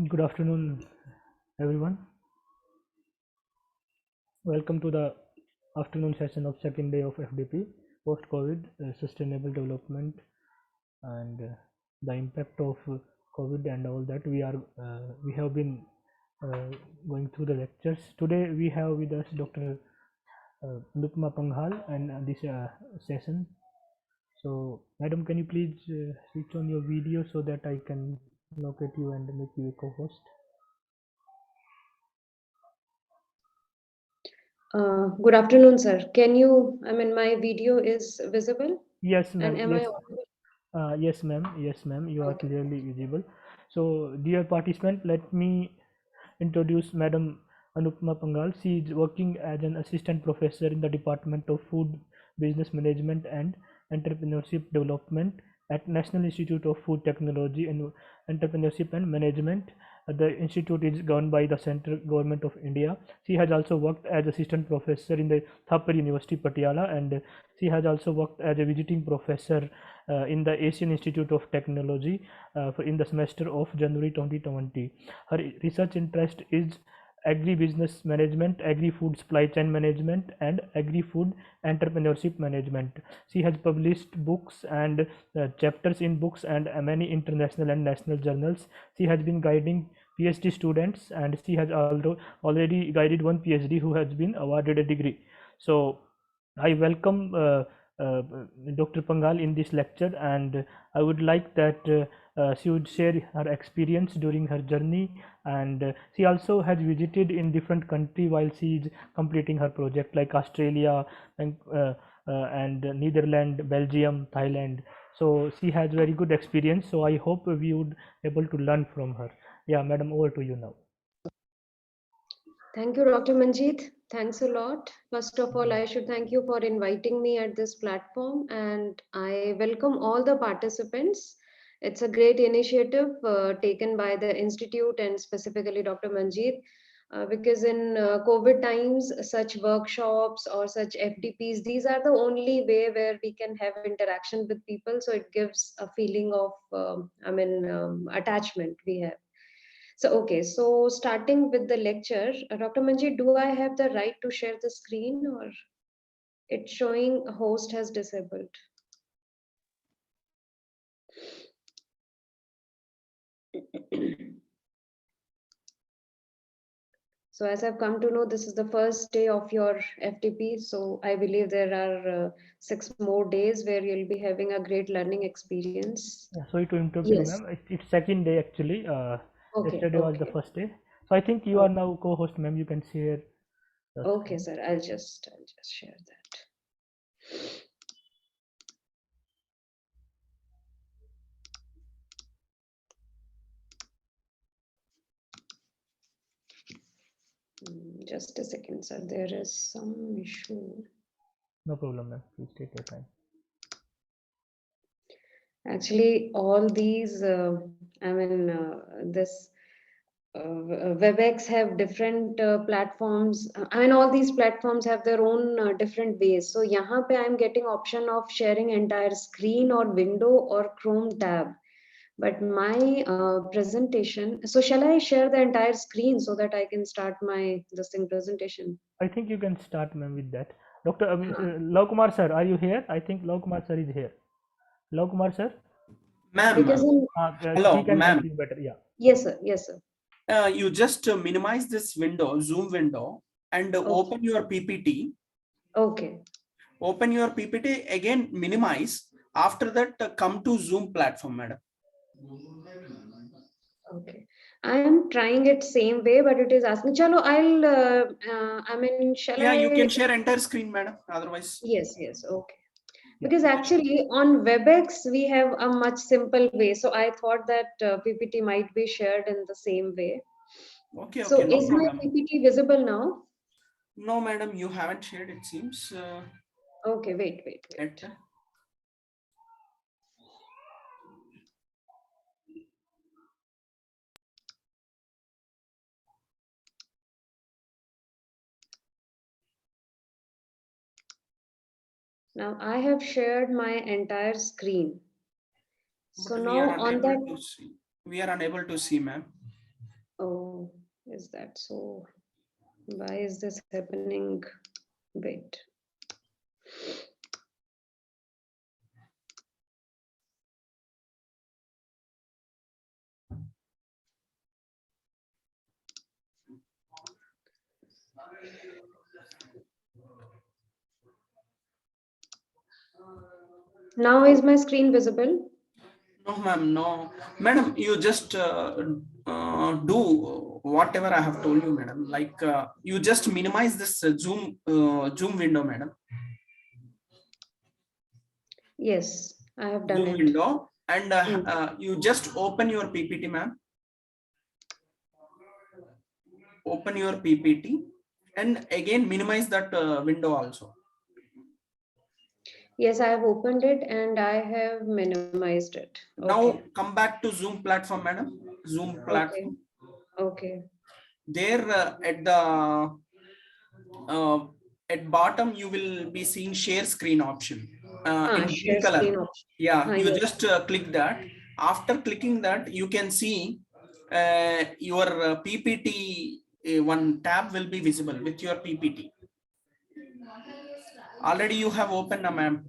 Good afternoon, everyone. Welcome to the afternoon session of second day of FDP, post-COVID, sustainable development, and the impact of COVID and all that. We have been going through the lectures. Today we have with us Dr. Anupama Panghal and this session. So, Madam, can you please switch on your video so that I can locate you and make you a co-host? Good afternoon, sir. My video is visible? Yes, ma'am. And am I Yes. audible? Yes, ma'am. Yes, ma'am. You are Okay. clearly visible. So, dear participant, let me introduce Madam Anupama Pangal. She is working as an assistant professor in the Department of Food Business Management and Entrepreneurship Development at National Institute of Food Technology and Entrepreneurship and Management. The institute is governed by the central government of India. She has also worked as assistant professor in the Thapar University, Patiala, and she has also worked as a visiting professor in the Asian Institute of Technology in the semester of January 2020. Her research interest is agri-business management, agri-food supply chain management, and agri-food entrepreneurship management. She has published books and chapters in books and many international and national journals. She has been guiding PhD students, and she has already guided one PhD who has been awarded a degree. So I welcome Dr. Pangal in this lecture, and I would like that she would share her experience during her journey, and she also has visited in different country while she is completing her project, like Australia and Netherlands, Belgium, Thailand. So she has very good experience. So I hope we would able to learn from her. Yeah, madam, over to you now. Thank you, Dr. Manjeet. Thanks a lot. First of all, I should thank you for inviting me at this platform, and I welcome all the participants. It's a great initiative taken by the Institute and specifically Dr. Manjeet, because in COVID times, such workshops or such FDPs, these are the only way where we can have interaction with people. So it gives a feeling of, attachment we have. So starting with the lecture, Dr. Manji, do I have the right to share the screen or it's showing host has disabled? So as I've come to know, this is the first day of your FTP. So I believe there are 6 more days where you'll be having a great learning experience. Yeah, sorry to interrupt you, Yes. ma'am. It's second day actually. Okay. Yesterday was the Okay. first day. So I think you are Okay. now co-host, ma'am. You can share the Okay, screen. sir. I'll just share that. Just a second, sir. There is some issue. No problem, ma'am. Please take your time. Actually, all these, this WebEx have different platforms. All these platforms have their own different ways. So, यहाँ पे I'm getting option of sharing entire screen or window or Chrome tab. But my presentation, so shall I share the entire screen so that I can start my this thing presentation? I think you can start, ma'am, with that. Dr. Huh. Lav Kumar sir, are you here? I think Lav Kumar sir is here. Lav Kumar sir, Because Ma'am, in, he hello, can help ma'am. you better. Yeah. yes, sir. Yes, sir. You just minimize this window, Zoom window, and Okay. open your PPT. Okay. Open your PPT again, minimize. After that, come to Zoom platform, madam. Okay. I am trying it same way, but it is asking. Chalo, shall Yeah, you I? can share entire screen, madam. Otherwise, Yes, yes. Okay. Yeah. Because actually on WebEx, we have a much simple way. So I thought that PPT might be shared in the same way. okay, So no is my problem. PPT visible now? No, madam, you haven't shared. It seems. Okay, wait. At, Now I have shared my entire screen. So but we are now on unable that, to see. We are unable to see, ma'am. Oh, is that so? Why is this happening? Wait. Now is my screen visible? No, ma'am, no. Madam, you just do whatever I have told you, madam. Like you just minimize this Zoom window, madam. Yes, I have done Zoom it. window, and you just open your PPT, ma'am. Open your PPT, and again minimize that window also. Yes, I have opened it and I have minimized it. Okay. Now come back to Zoom platform, madam. Zoom Okay. platform. Okay. There at the at bottom you will be seeing share screen option in Share green screen color. option. Yeah, you Yes. just click that. After clicking that, you can see your PPT. One tab will be visible with your PPT. Already you have opened, ma'am.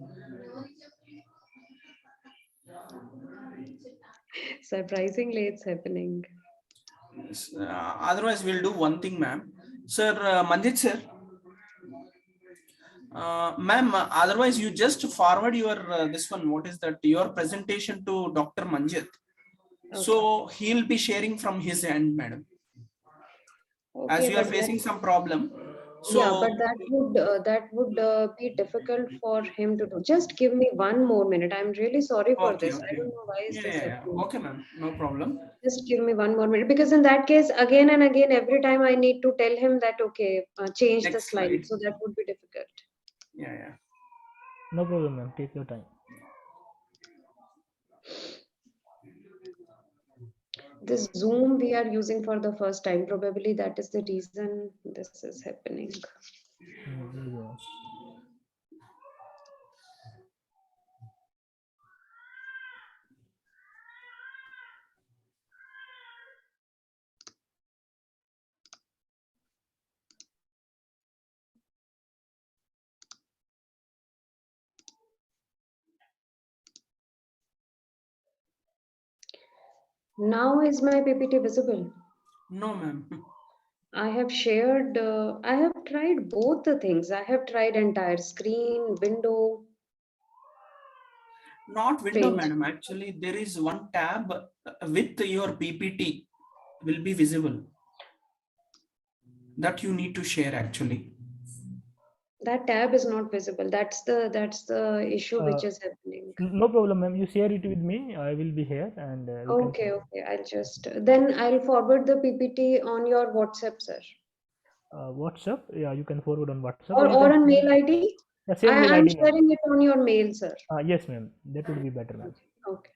Surprisingly, it's happening. Otherwise, we'll do one thing, ma'am. Sir, Manjit sir. Ma'am, otherwise you just forward your this one. What is that? Your presentation to Dr. Manjit. Okay. So he'll be sharing from his end, madam. As Okay, you are but that, facing some problem. yeah, So but that would be difficult for him to do. Just give me one more minute. I'm really sorry for okay, this. I okay. don't know why is Yeah, this yeah, yeah. happening. Okay, ma'am. No problem. Just give me one more minute because in that case, again and again, every time I need to tell him that okay, change the Next slide. slide. So that would be difficult. Yeah, yeah. No problem, ma'am. Take your time. This Zoom we are using for the first time. Probably that is the reason this is happening. Yeah. Now is my PPT visible? No, ma'am. I have shared, I have tried both the things. I have tried entire screen, window, Not window, strange. madam. Actually, there is one tab with your PPT will be visible that you need to share actually. That tab is not visible. That's the issue Uh, which is happening. no problem, ma'am. You share it with me. I will be here, and we can Okay, share. okay. Then I'll forward the PPT on your WhatsApp, sir. WhatsApp. Yeah, you can forward on WhatsApp, Or or you or can on share. mail ID. Yeah, same mail I'm ID, ma'am. sharing it on your mail, sir. Yes, ma'am. That would be better, ma'am. Okay.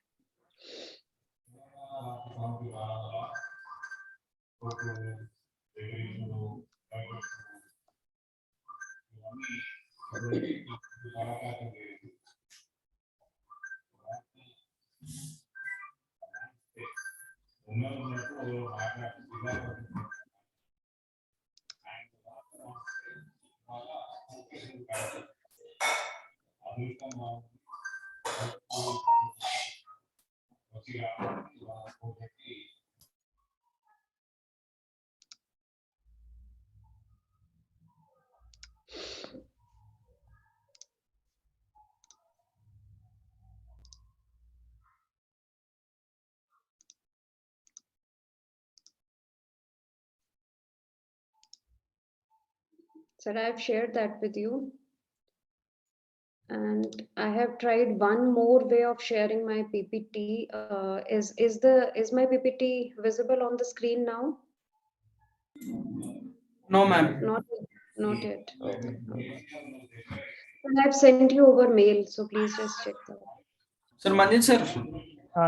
Sir, I've shared that with you. And I have tried one more way of sharing my PPT. Is my PPT visible on the screen now? No, ma'am. Not yet. Not yet. Okay. Okay. And I've sent you over mail, so please just check that. Sir Manjit sir.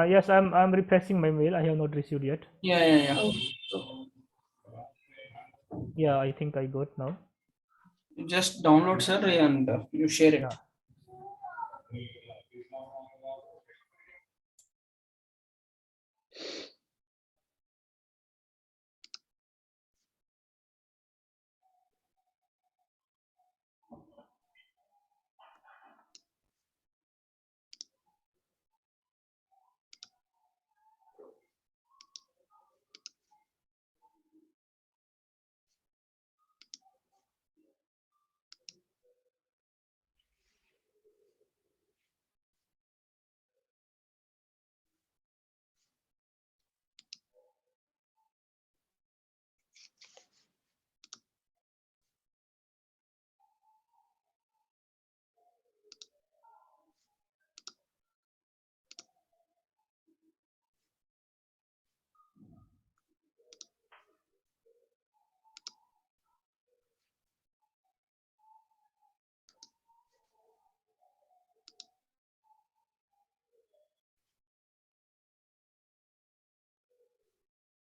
Yes, I'm refreshing my mail. I have not received yet. Yeah, yeah, yeah. Okay. Okay. Yeah, I think I got now. You just download, sir, and you share it. Yeah.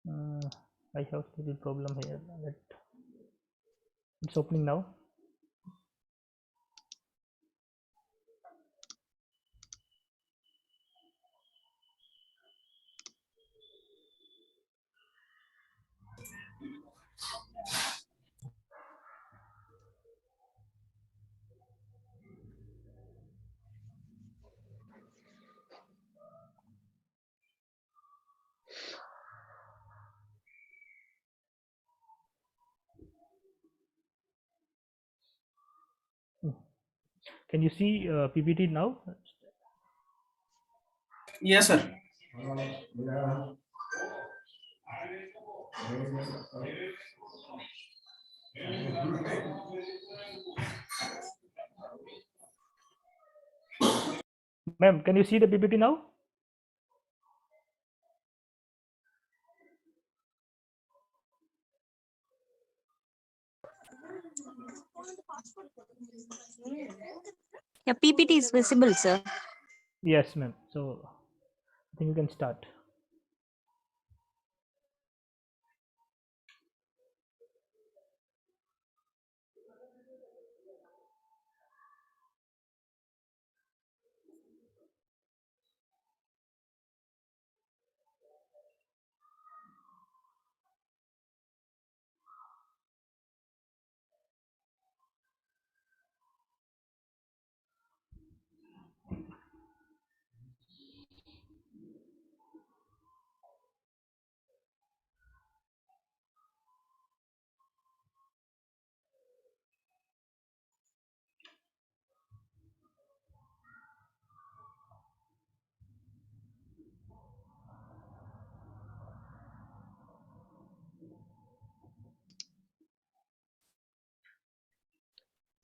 I have little problem here. It's opening now. Can you see PPT now? Yes, sir. Ma'am, can you see the PPT now? Yeah, PPT is visible, sir. Yes, ma'am. So I think you can start.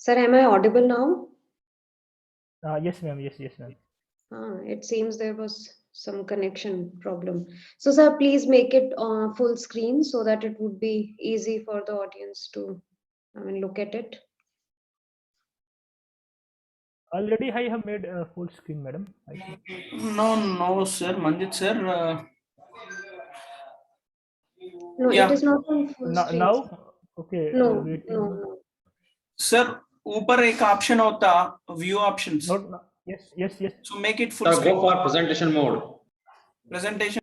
Sir, am I audible now? Yes, ma'am. Yes, ma'am. It seems there was some connection problem. So, sir, please make it full screen so that it would be easy for the audience to, look at it. Already I have made a full screen, madam. I think. No, sir. Manjit, sir. No, it Yeah. is not on full screen. Now, okay. No, Waiting. no. Sir, ऊपर एक option होता view options. Not. Yes. So make it full Sir, screen. go for presentation mode. Presentation.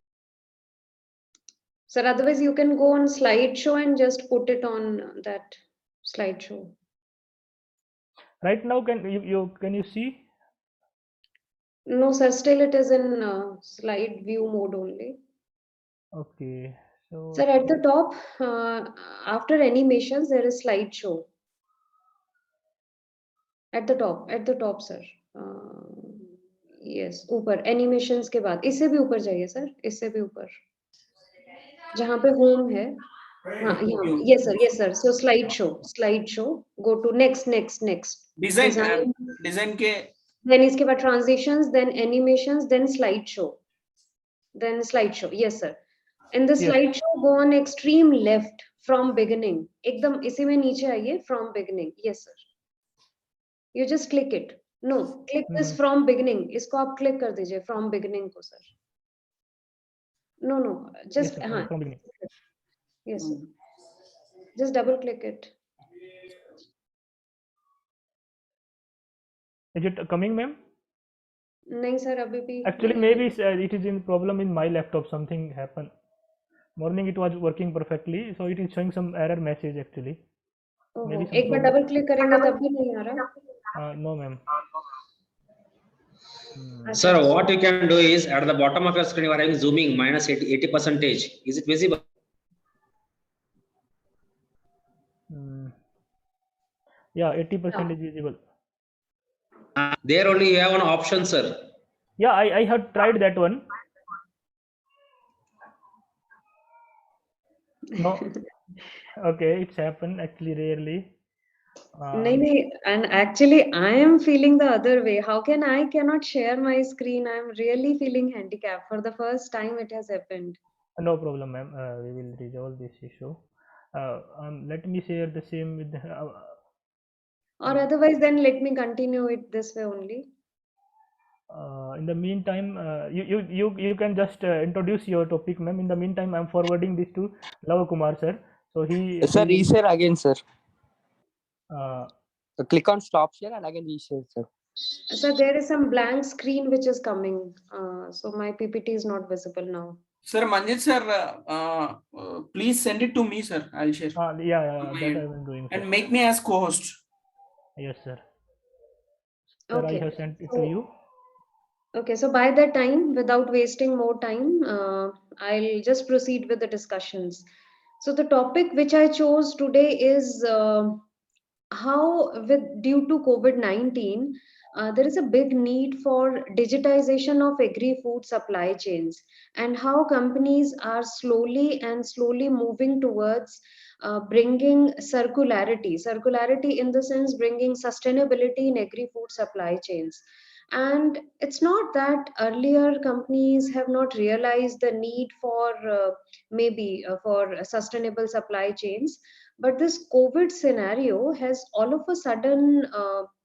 Sir, otherwise you can go on slideshow and just put it on that slideshow. Right now, can you see? No, sir, still it is in slide view mode only. Okay. So. Sir, at the top, after animations, there is slideshow. At the top, sir. Yes, ऊपर animations के बाद इससे भी ऊपर जाइए sir, इससे भी ऊपर जहाँ पे home है. हाँ, यहाँ. Yes, sir. So slideshow. Go to next. Design के. Then इसके बाद transitions, then animations, then slideshow. Yes, sir. In the slideshow, go on extreme left from beginning. एकदम इसी में नीचे आइए from beginning. Yes, sir. You just click it. No, click this from beginning. इसको आप click कर दीजिए from beginning को sir. No, just yes, from beginning. Yes, sir. Just double click it. Is it coming, ma'am? नहीं sir, अभी भी. Actually, maybe it is in problem in my laptop. Something happened. Morning it was working perfectly, so it is showing some error message actually. maybe एक बार double click करेंगे तब भी नहीं आ रहा. No, ma'am. Sir, what you can do is at the bottom of your screen, you are having zooming minus 80%. Is it visible? Yeah, 80% is visible. There only you have an option, sir. Yeah, I have tried that one. No. Okay, it's happened actually rarely. नहीं, and actually I am feeling the other way. How can I cannot share my screen? I am really feeling handicapped. For the first time it has happened. No problem, ma'am. We will resolve this issue. Let me share the same with Or otherwise then let me continue it this way only. In the meantime, you can just introduce your topic, ma'am. In the meantime, I'm forwarding this to Lava Kumar sir. So Sir, he will, reshare again, sir. uh, Click on stop share and again reshare, sir. So there is some blank screen which is coming. So my PPT is not visible now. Sir, Manjit sir, please send it to me, sir. I'll share. yeah, my that end. I will doing, sir. And make me as co-host. Yes, sir. Sir, I Okay. have sent it to So, you. okay, so by that time, without wasting more time, I'll just proceed with the discussions. So the topic which I chose today is how, with due to COVID-19, there is a big need for digitization of agri-food supply chains, and how companies are slowly moving towards bringing circularity in the sense bringing sustainability in agri-food supply chains. And it's not that earlier companies have not realized the need for maybe for sustainable supply chains, but this COVID scenario has all of a sudden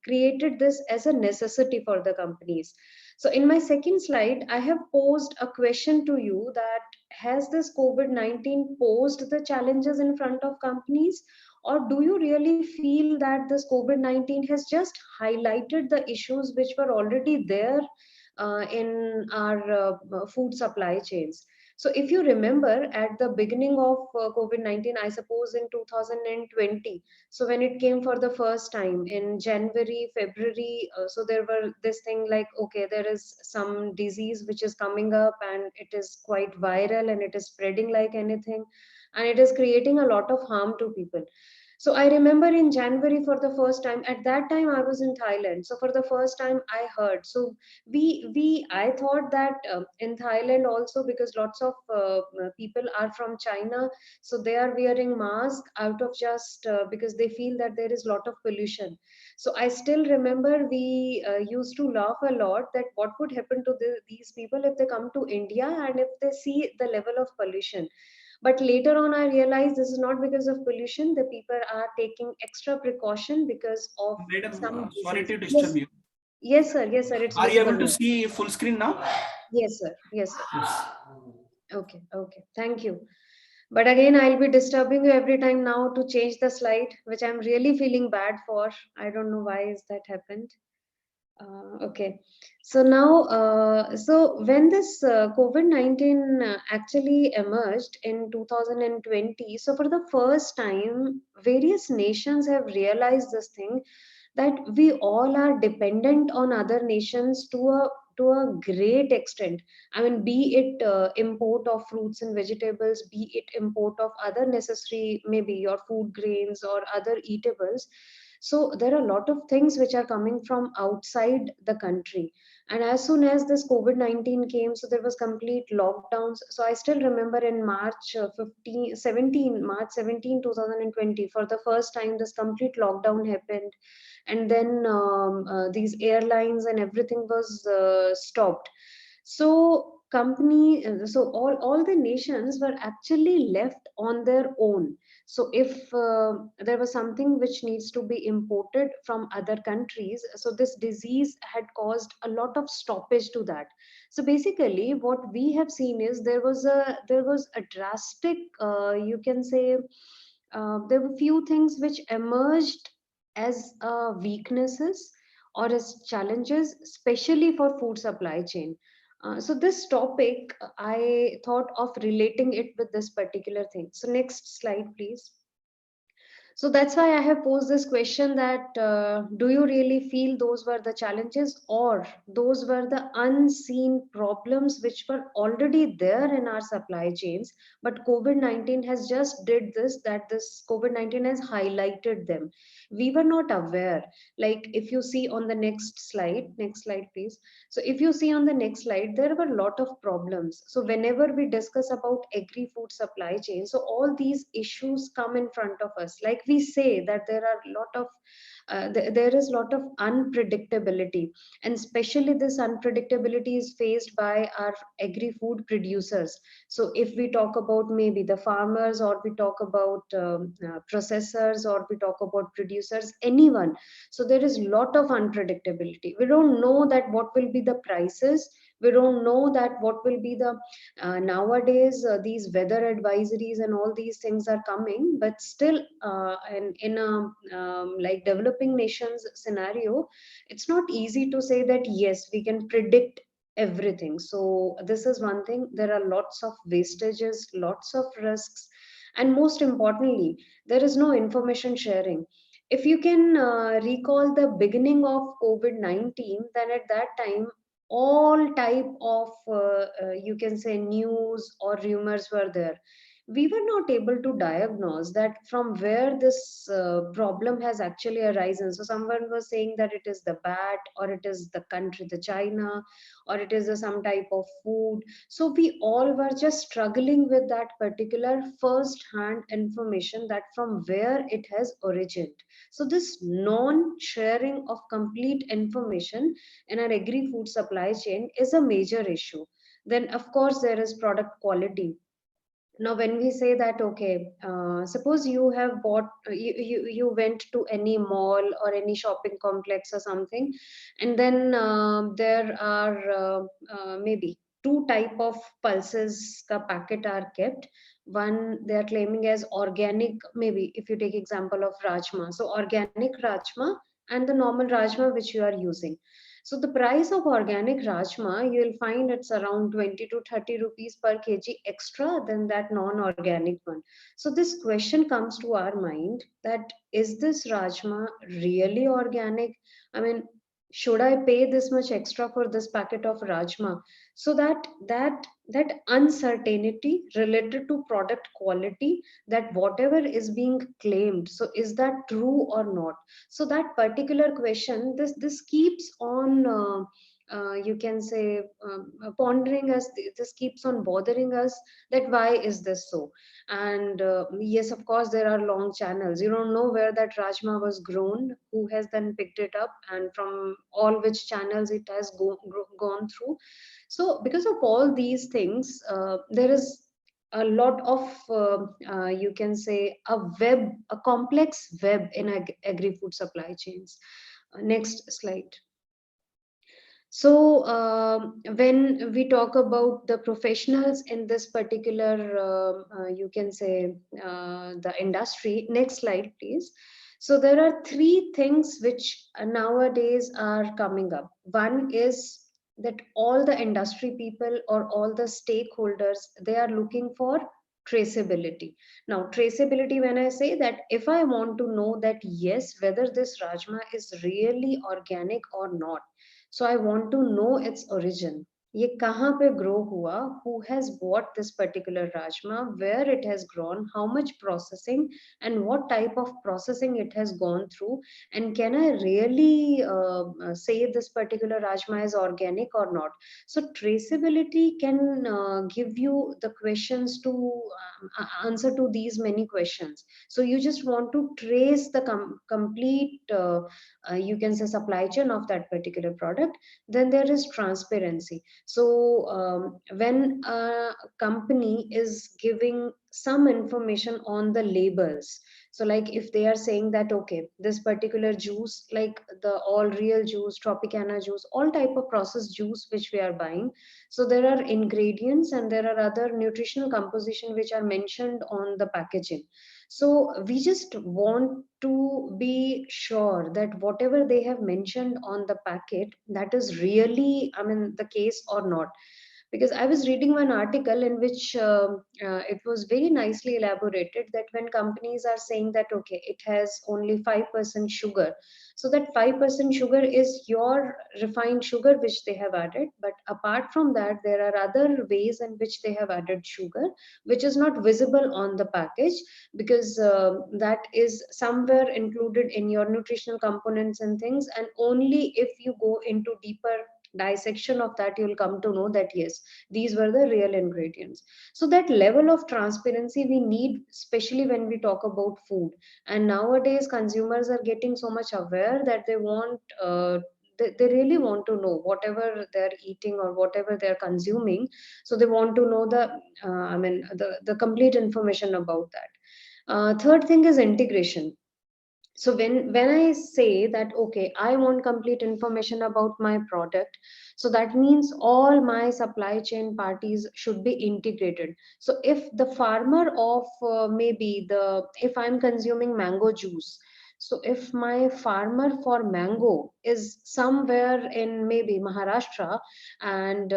created this as a necessity for the companies. So in my second slide, I have posed a question to you that has this COVID-19 posed the challenges in front of companies, or do you really feel that this COVID-19 has just highlighted the issues which were already there in our food supply chains? So, if you remember at the beginning of COVID-19, I suppose in 2020, so when it came for the first time in January, February, so there were this thing like, okay, there is some disease which is coming up and it is quite viral and it is spreading like anything, and it is creating a lot of harm to people. So I remember in January for the first time, at that time I was in Thailand, so for the first time I heard. So we I thought that in Thailand also, because lots of people are from China, so they are wearing mask out of just because they feel that there is lot of pollution. So I still remember we used to laugh a lot that what would happen to these people if they come to India and if they see the level of pollution. But later on I realized this is not because of pollution, the people are taking extra precaution because of Madam, some sorry disease. to Yes, disturb you. yes sir, yes sir, it's Are you visible able to now. see full screen now? Yes sir, yes sir. Yes. Okay, okay, thank you. But again, I'll be disturbing you every time now to change the slide, which I'm really feeling bad for. I don't know why is that happened. Okay, so now, so when this COVID-19 actually emerged in 2020, so for the first time, various nations have realized this thing that we all are dependent on other nations to a great extent. I mean, be it import of fruits and vegetables, be it import of other necessary, maybe your food grains or other eatables. So there are a lot of things which are coming from outside the country. And as soon as this COVID-19 came, so there was complete lockdowns. So I still remember in March 17, 2020, for the first time, this complete lockdown happened. And then these airlines and everything was stopped. So so all the nations were actually left on their own. So if there was something which needs to be imported from other countries, so this disease had caused a lot of stoppage to that. So basically what we have seen is there was a drastic you can say there were few things which emerged as weaknesses or as challenges, especially for food supply chain. So this topic, I thought of relating it with this particular thing. So next slide, please. So that's why I have posed this question that do you really feel those were the challenges, or those were the unseen problems which were already there in our supply chains, but COVID-19 has just did this, that this COVID-19 has highlighted them. We were not aware. Like if you see on the next slide, please. So if you see on the next slide, there were a lot of problems. So whenever we discuss about agri-food supply chain, so all these issues come in front of us. Like we say that there are a lot of there is a lot of unpredictability, and especially this unpredictability is faced by our agri-food producers. So if we talk about maybe the farmers, or we talk about processors, or we talk about producers, anyone, so there is a lot of unpredictability. We don't know that what will be the prices. We don't know that what will be the nowadays these weather advisories and all these things are coming, but still in a like developing nations scenario, it's not easy to say that yes, we can predict everything. So this is one thing. There are lots of wastages, lots of risks, and most importantly, there is no information sharing. If you can recall the beginning of COVID-19, then at that time all type of you can say news or rumors were there. We were not able to diagnose that from where this problem has actually arisen. So someone was saying that it is the bat, or it is the country, the China, or it is some type of food. So we all were just struggling with that particular first hand information, that from where it has originated. So this non sharing of complete information in our agri food supply chain is a major issue. Then of course there is product quality. Now when we say that, okay, suppose you have bought you went to any mall or any shopping complex or something, and then there are maybe two type of pulses ka packet are kept. One they are claiming as organic, maybe if you take example of rajma, so organic rajma and the normal rajma which you are using. So the price of organic rajma, you will find it's around 20 to 30 rupees per kg extra than that non-organic one. So this question comes to our mind, that is this rajma really organic? I mean, should I pay this much extra for this packet of rajma? So that uncertainty related to product quality, that whatever is being claimed, so is that true or not? So that particular question, this keeps on you can say pondering us. This keeps on bothering us, that why is this so? And yes, of course there are long channels. You don't know where that rajma was grown, who has then picked it up, and from all which channels it has gone through. So because of all these things, there is a lot of you can say a complex web in agri-food supply chains. Next slide. So when we talk about the professionals in this particular you can say the industry, next slide please. So there are three things which nowadays are coming up. One is that all the industry people or all the stakeholders, they are looking for traceability. Now traceability, when I say that, if I want to know that yes, whether this rajma is really organic or not, so I want to know its origin. ये कहाँ पे grow हुआ? Who has bought this particular rajma? Where it has grown? How much processing and what type of processing it has gone through? And can I really say this particular rajma is organic or not? So traceability can give you the questions to answer to these many questions. So you just want to trace the complete you can say supply chain of that particular product. Then there is transparency. So when a company is giving some information on the labels, so like if they are saying that, okay, this particular juice, like the all real juice, Tropicana juice, all type of processed juice which we are buying, so there are ingredients and there are other nutritional composition which are mentioned on the packaging. So we just want to be sure that whatever they have mentioned on the packet, that is really, I mean, the case or not. Because I was reading one article in which it was very nicely elaborated that when companies are saying that, okay, it has only 5% sugar, so that 5% sugar is your refined sugar which they have added. But apart from that, there are other ways in which they have added sugar, which is not visible on the package, because that is somewhere included in your nutritional components and things. And only if you go into deeper dissection of that, you'll come to know that yes, these were the real ingredients. So that level of transparency we need, especially when we talk about food. And nowadays consumers are getting so much aware that they want they really want to know whatever they're eating or whatever they're consuming. So they want to know the the complete information about that. Third thing is integration. So when I say that okay, I want complete information about my product, so that means all my supply chain parties should be integrated. So if the farmer of maybe the if I'm consuming mango juice, so if my farmer for mango is somewhere in maybe Maharashtra, and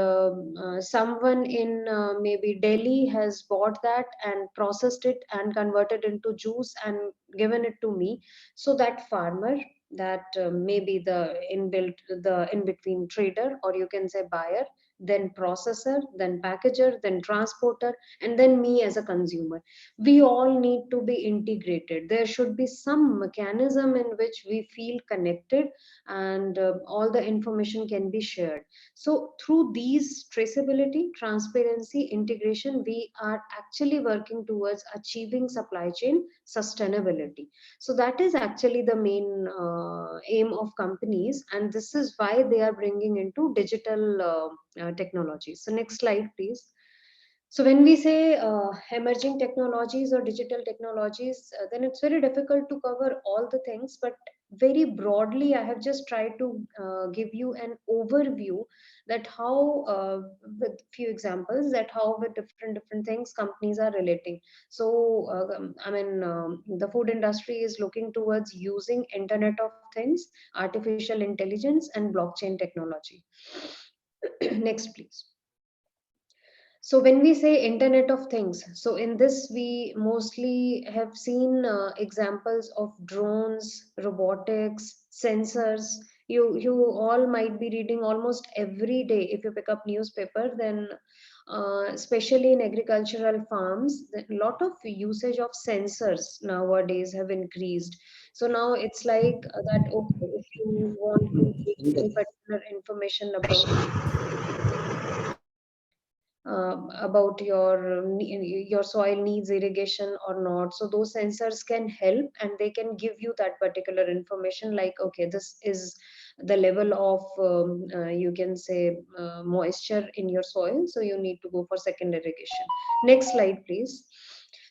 someone in maybe Delhi has bought that and processed it and converted into juice and given it to me, so that farmer, that maybe the inbuilt, the in between trader, or you can say buyer, then processor, then packager, then transporter, and then me as a consumer, we all need to be integrated. There should be some mechanism in which we feel connected, and all the information can be shared. So through these traceability, transparency, integration, we are actually working towards achieving supply chain sustainability. So that is actually the main aim of companies, and this is why they are bringing into digital technology. So next slide, please. So when we say emerging technologies or digital technologies, then it's very difficult to cover all the things, but very broadly, I have just tried to give you an overview that how, with few examples, that how with different things companies are relating. So, the food industry is looking towards using Internet of Things, artificial intelligence, and blockchain technology. Next, please. So when we say Internet of Things, so in this we mostly have seen examples of drones, robotics, sensors. You all might be reading almost every day. If you pick up newspaper, then especially in agricultural farms, a lot of usage of sensors nowadays have increased. So now it's like that. Okay, if you want to take any particular information about your soil needs irrigation or not, so those sensors can help and they can give you that particular information, like okay, this is the level of you can say moisture in your soil, so you need to go for second irrigation. Next slide, please.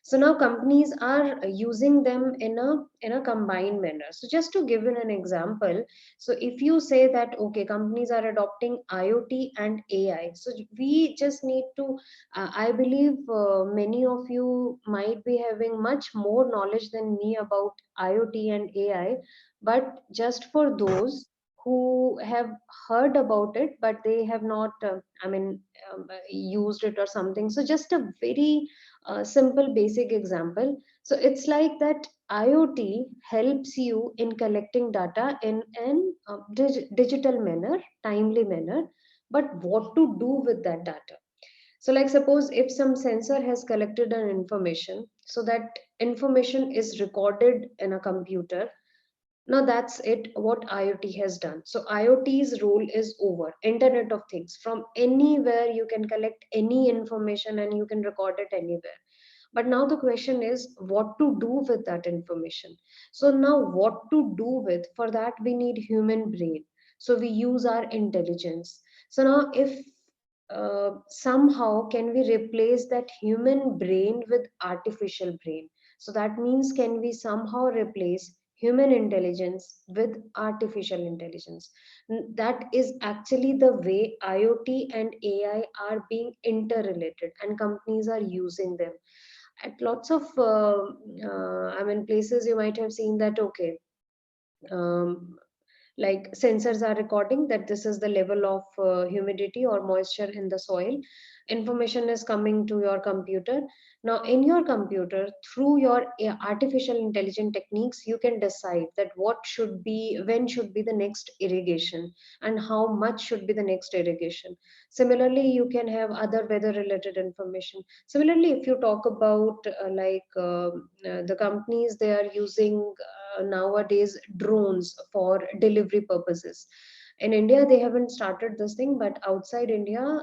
So now companies are using them in a combined manner. So just to give you an example, so if you say that okay, companies are adopting IoT and AI, so we just need to I believe many of you might be having much more knowledge than me about IoT and AI, but just for those who have heard about it but they have not used it or something, so just a very simple basic example. So it's like that IoT helps you in collecting data in an digital manner, timely manner, but what to do with that data? So like suppose if some sensor has collected an information, so that information is recorded in a computer. Now that's it, what IoT has done. So IoT's role is over. Internet of Things. From anywhere you can collect any information and you can record it anywhere. But now the question is what to do with that information. So now what to do with, for that we need human brain. So we use our intelligence. So now if somehow can we replace that human brain with artificial brain? So that means can we somehow replace human intelligence with artificial intelligence? That is actually the way IoT and AI are being interrelated and companies are using them at lots of places. You might have seen that okay, um, like sensors are recording that this is the level of humidity or moisture in the soil. Information is coming to your computer. Now in your computer, through your artificial intelligent techniques, you can decide that what should be, when should be the next irrigation and how much should be the next irrigation. Similarly, you can have other weather related information. Similarly, if you talk about the companies, they are using nowadays drones for delivery purposes. In India, they haven't started this thing, but outside India,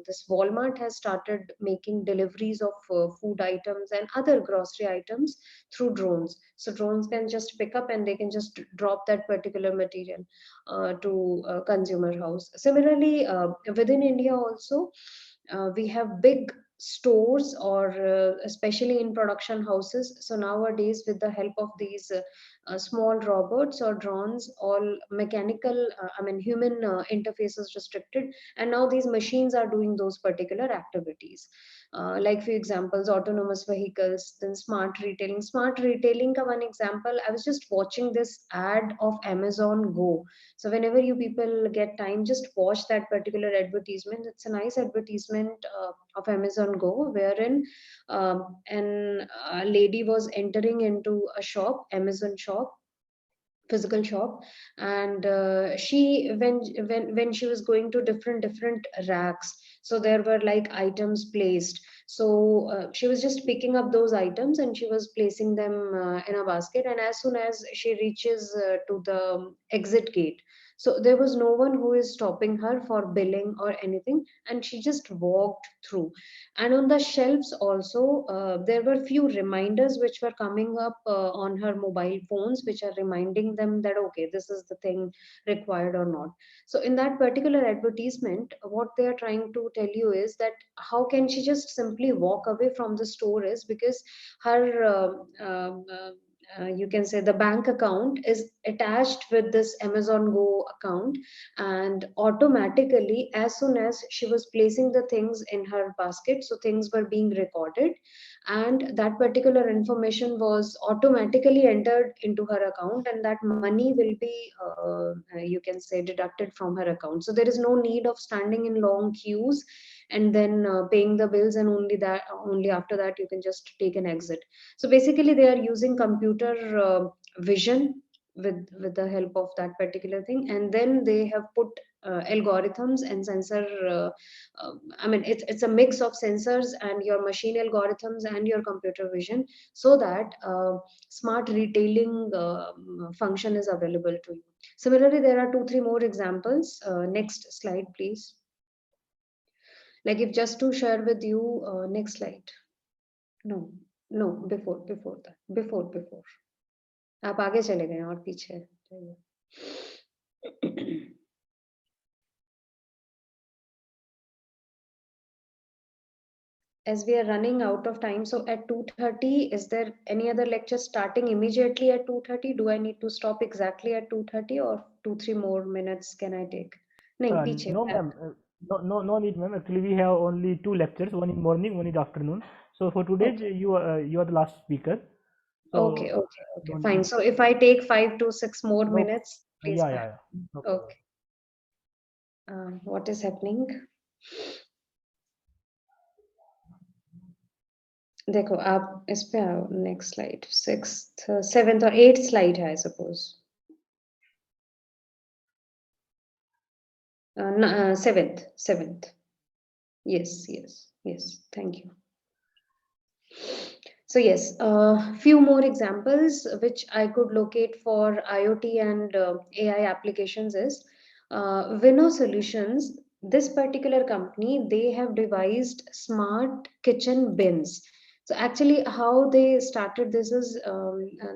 this Walmart has started making deliveries of food items and other grocery items through drones. So drones can just pick up and they can just drop that particular material to consumer house. Similarly, within India also, we have big stores, or especially in production houses. So nowadays, with the help of these small robots or drones, all mechanical, human interfaces restricted, and now these machines are doing those particular activities. Like for examples, autonomous vehicles, then smart retailing. Smart retailing ka one example, I was just watching this ad of Amazon Go. So whenever you people get time, just watch that particular advertisement. It's a nice advertisement of Amazon Go, wherein a lady was entering into a shop, Amazon shop, physical shop, and she when she was going to different racks, so there were like items placed. So she was just picking up those items and she was placing them in a basket, and as soon as she reaches to the exit gate, so there was no one who is stopping her for billing or anything, and she just walked through. And on the shelves also, there were few reminders which were coming up on her mobile phones, which are reminding them that okay, this is the thing required or not. So in that particular advertisement, what they are trying to tell you is that how can she just simply walk away from the store, is because her you can say the bank account is attached with this Amazon Go account, and automatically as soon as she was placing the things in her basket, so things were being recorded, and that particular information was automatically entered into her account, and that money will be you can say deducted from her account. So there is no need of standing in long queues and then paying the bills, and only after that you can just take an exit. So basically they are using computer vision with the help of that particular thing, and then they have put algorithms and sensor it's a mix of sensors and your machine algorithms and your computer vision, so that smart retailing function is available to you. Similarly, there are 2 3 more examples. Next slide please. Like, if just to share with you, next slide. No, before that, before आप आगे चले गए और पीछे जाइए. As we are running out of time, so at 2:30, is there any other lecture starting immediately at 2:30? Do I need to stop exactly at 2:30, or 2 3 more minutes can I take? No, piche, No, back. ma'am. No need, ma'am. Actually, we have only 2 lectures, one in morning, one in afternoon. So for today, Okay. you are the last speaker. So Okay, don't fine. So if I take 5 to 6 more no, minutes, please. yeah. No problem. Okay. What is happening? देखो आप इस पे आओ, next slide, 6th 7th or 8th slide है I suppose. 7th. Yes, thank you. So yes, few more examples which I could locate for IoT and AI applications is Vino Solutions. This particular company, they have devised smart kitchen bins. So actually, how they started this is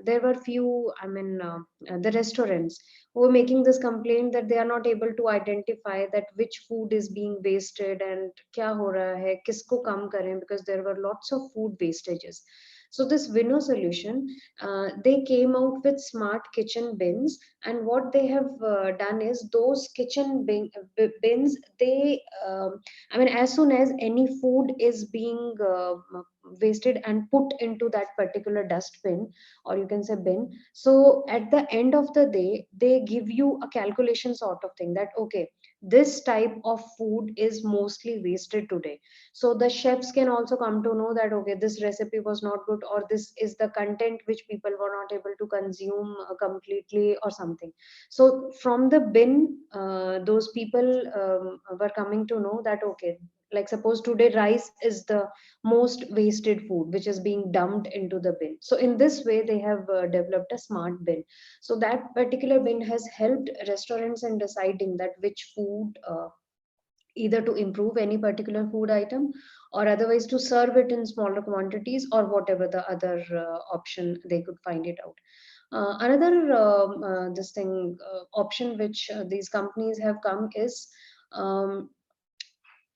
there were few, the restaurants who were making this complaint that they are not able to identify that which food is being wasted and kya ho raha hai, kisko kam kare, because there were lots of food wastages. So this Vino solution, they came out with smart kitchen bins, and what they have done is those bins, they, as soon as any food is being wasted and put into that particular dustbin, or you can say bin, so at the end of the day, they give you a calculation sort of thing that okay, this type of food is mostly wasted today. So the chefs can also come to know that okay, this recipe was not good, or this is the content which people were not able to consume completely, or something. So from the bin, those people were coming to know that okay, like suppose today rice is the most wasted food which is being dumped into the bin. So in this way they have developed a smart bin. So that particular bin has helped restaurants in deciding that which food, either to improve any particular food item or otherwise to serve it in smaller quantities or whatever the other option they could find it out. Another this thing option which these companies have come is, um,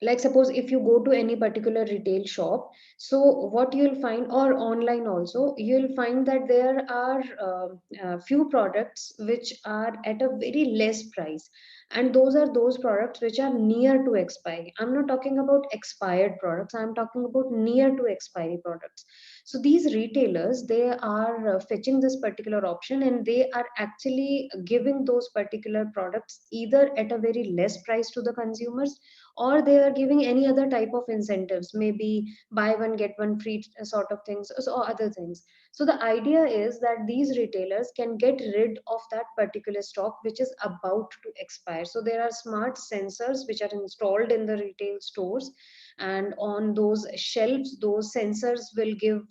like suppose if you go to any particular retail shop, so what you'll find, or online also, you'll find that there are few products which are at a very less price, and those are those products which are near to expiry. I'm not talking about expired products, I'm talking about near to expiry products. So these retailers, they are fetching this particular option, and they are actually giving those particular products either at a very less price to the consumers, or they are giving any other type of incentives, maybe buy one get one free sort of things, or other things. So the idea is that these retailers can get rid of that particular stock which is about to expire. So there are smart sensors which are installed in the retail stores, and on those shelves those sensors will give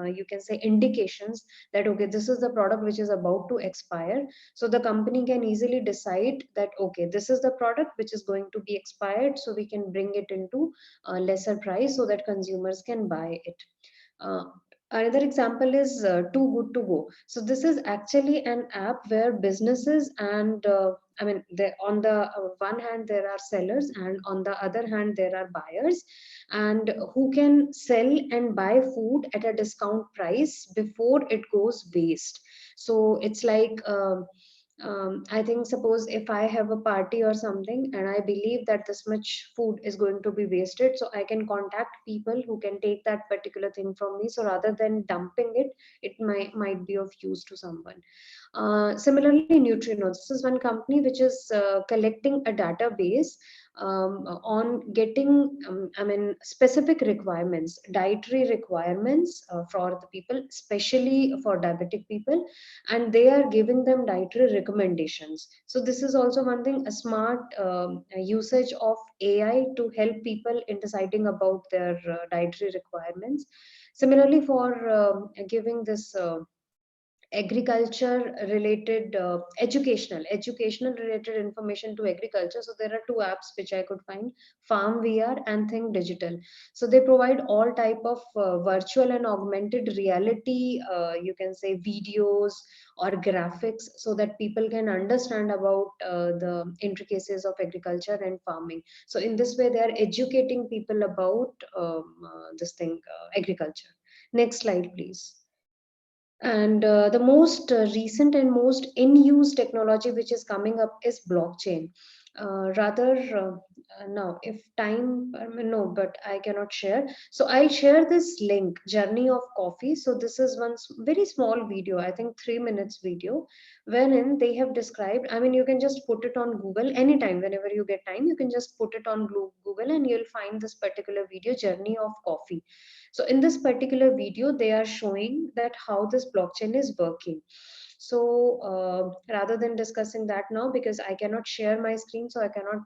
you can say indications that okay, this is the product which is about to expire. So the company can easily decide that okay, this is the product which is going to be expired, so we can bring it into a lesser price so that consumers can buy it. uh, Another example is Too Good to Go. So this is actually an app where businesses and I mean, on the one hand there are sellers, and on the other hand there are buyers, and who can sell and buy food at a discount price before it goes waste. So it's like I think suppose if I have a party or something and I believe that this much food is going to be wasted, so I can contact people who can take that particular thing from me. So rather than dumping it, it might be of use to someone. Similarly, Neutrinos. This is one company which is collecting a database on getting, I mean, specific requirements, dietary requirements for the people, especially for diabetic people, and they are giving them dietary recommendations. So this is also one thing, a smart usage of AI to help people in deciding about their dietary requirements. Similarly, for giving this agriculture related educational related information to agriculture, so there are two apps which I could find, Farm VR and Think Digital. So they provide all type of virtual and augmented reality, you can say videos or graphics, so that people can understand about the intricacies of agriculture and farming. So in this way they are educating people about this thing, agriculture. Next slide please. And the most recent and most in use technology which is coming up is blockchain. Rather, now, if time, no, but I cannot share. So I'll share this link, Journey of Coffee. So this is one very small video, I think 3 minutes video, wherein they have described, I mean, you can just put it on Google anytime, whenever you get time, you can just put it on Google and you'll find this particular video, Journey of Coffee. So in this particular video, they are showing that how this blockchain is working. So rather than discussing that now, because I cannot share my screen, so I cannot,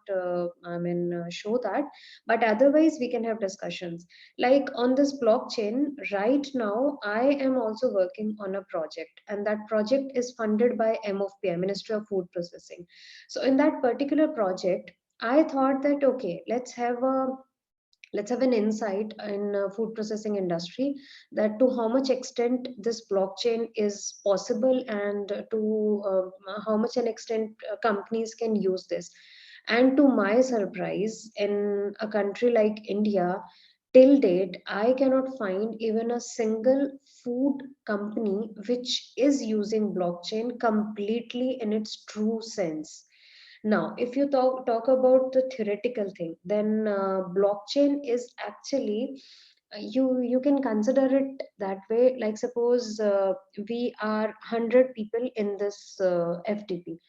show that. But otherwise, we can have discussions. Like on this blockchain, right now, I am also working on a project, and that project is funded by MOFPI, Ministry of Food Processing. So in that particular project, I thought that okay, let's have an insight in food processing industry, that to how much extent this blockchain is possible, and to how much an extent companies can use this. And to my surprise, in a country like India, till date I cannot find even a single food company which is using blockchain completely in its true sense. Now, if you talk about the theoretical thing, then blockchain is actually, you can consider it that way. Like suppose we are 100 people in this FTP.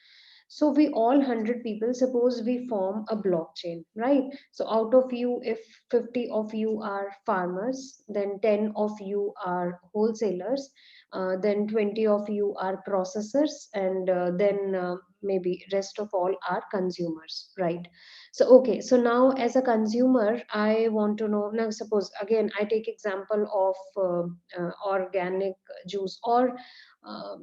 So we all 100 people, suppose we form a blockchain, right? So out of you, if 50 of you are farmers, then 10 of you are wholesalers, then 20 of you are processors, and then maybe rest of all are consumers, right? So okay, so now as a consumer, I want to know. Now, suppose again, I take example of organic juice, or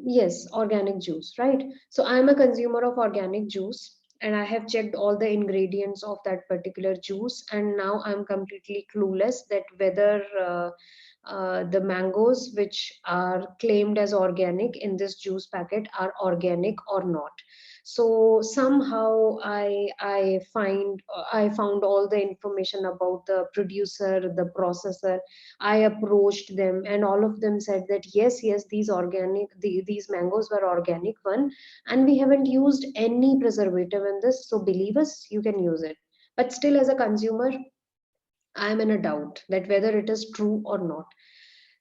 yes, organic juice, right? So I'm a consumer of organic juice, and I have checked all the ingredients of that particular juice, and now I'm completely clueless that whether the mangoes which are claimed as organic in this juice packet are organic or not. So somehow I found all the information about the producer, the processor. I approached them, and all of them said that yes, these these mangoes were organic one, and we haven't used any preservative in this, so believe us, you can use it. But still, as a consumer, I'm in a doubt that whether it is true or not.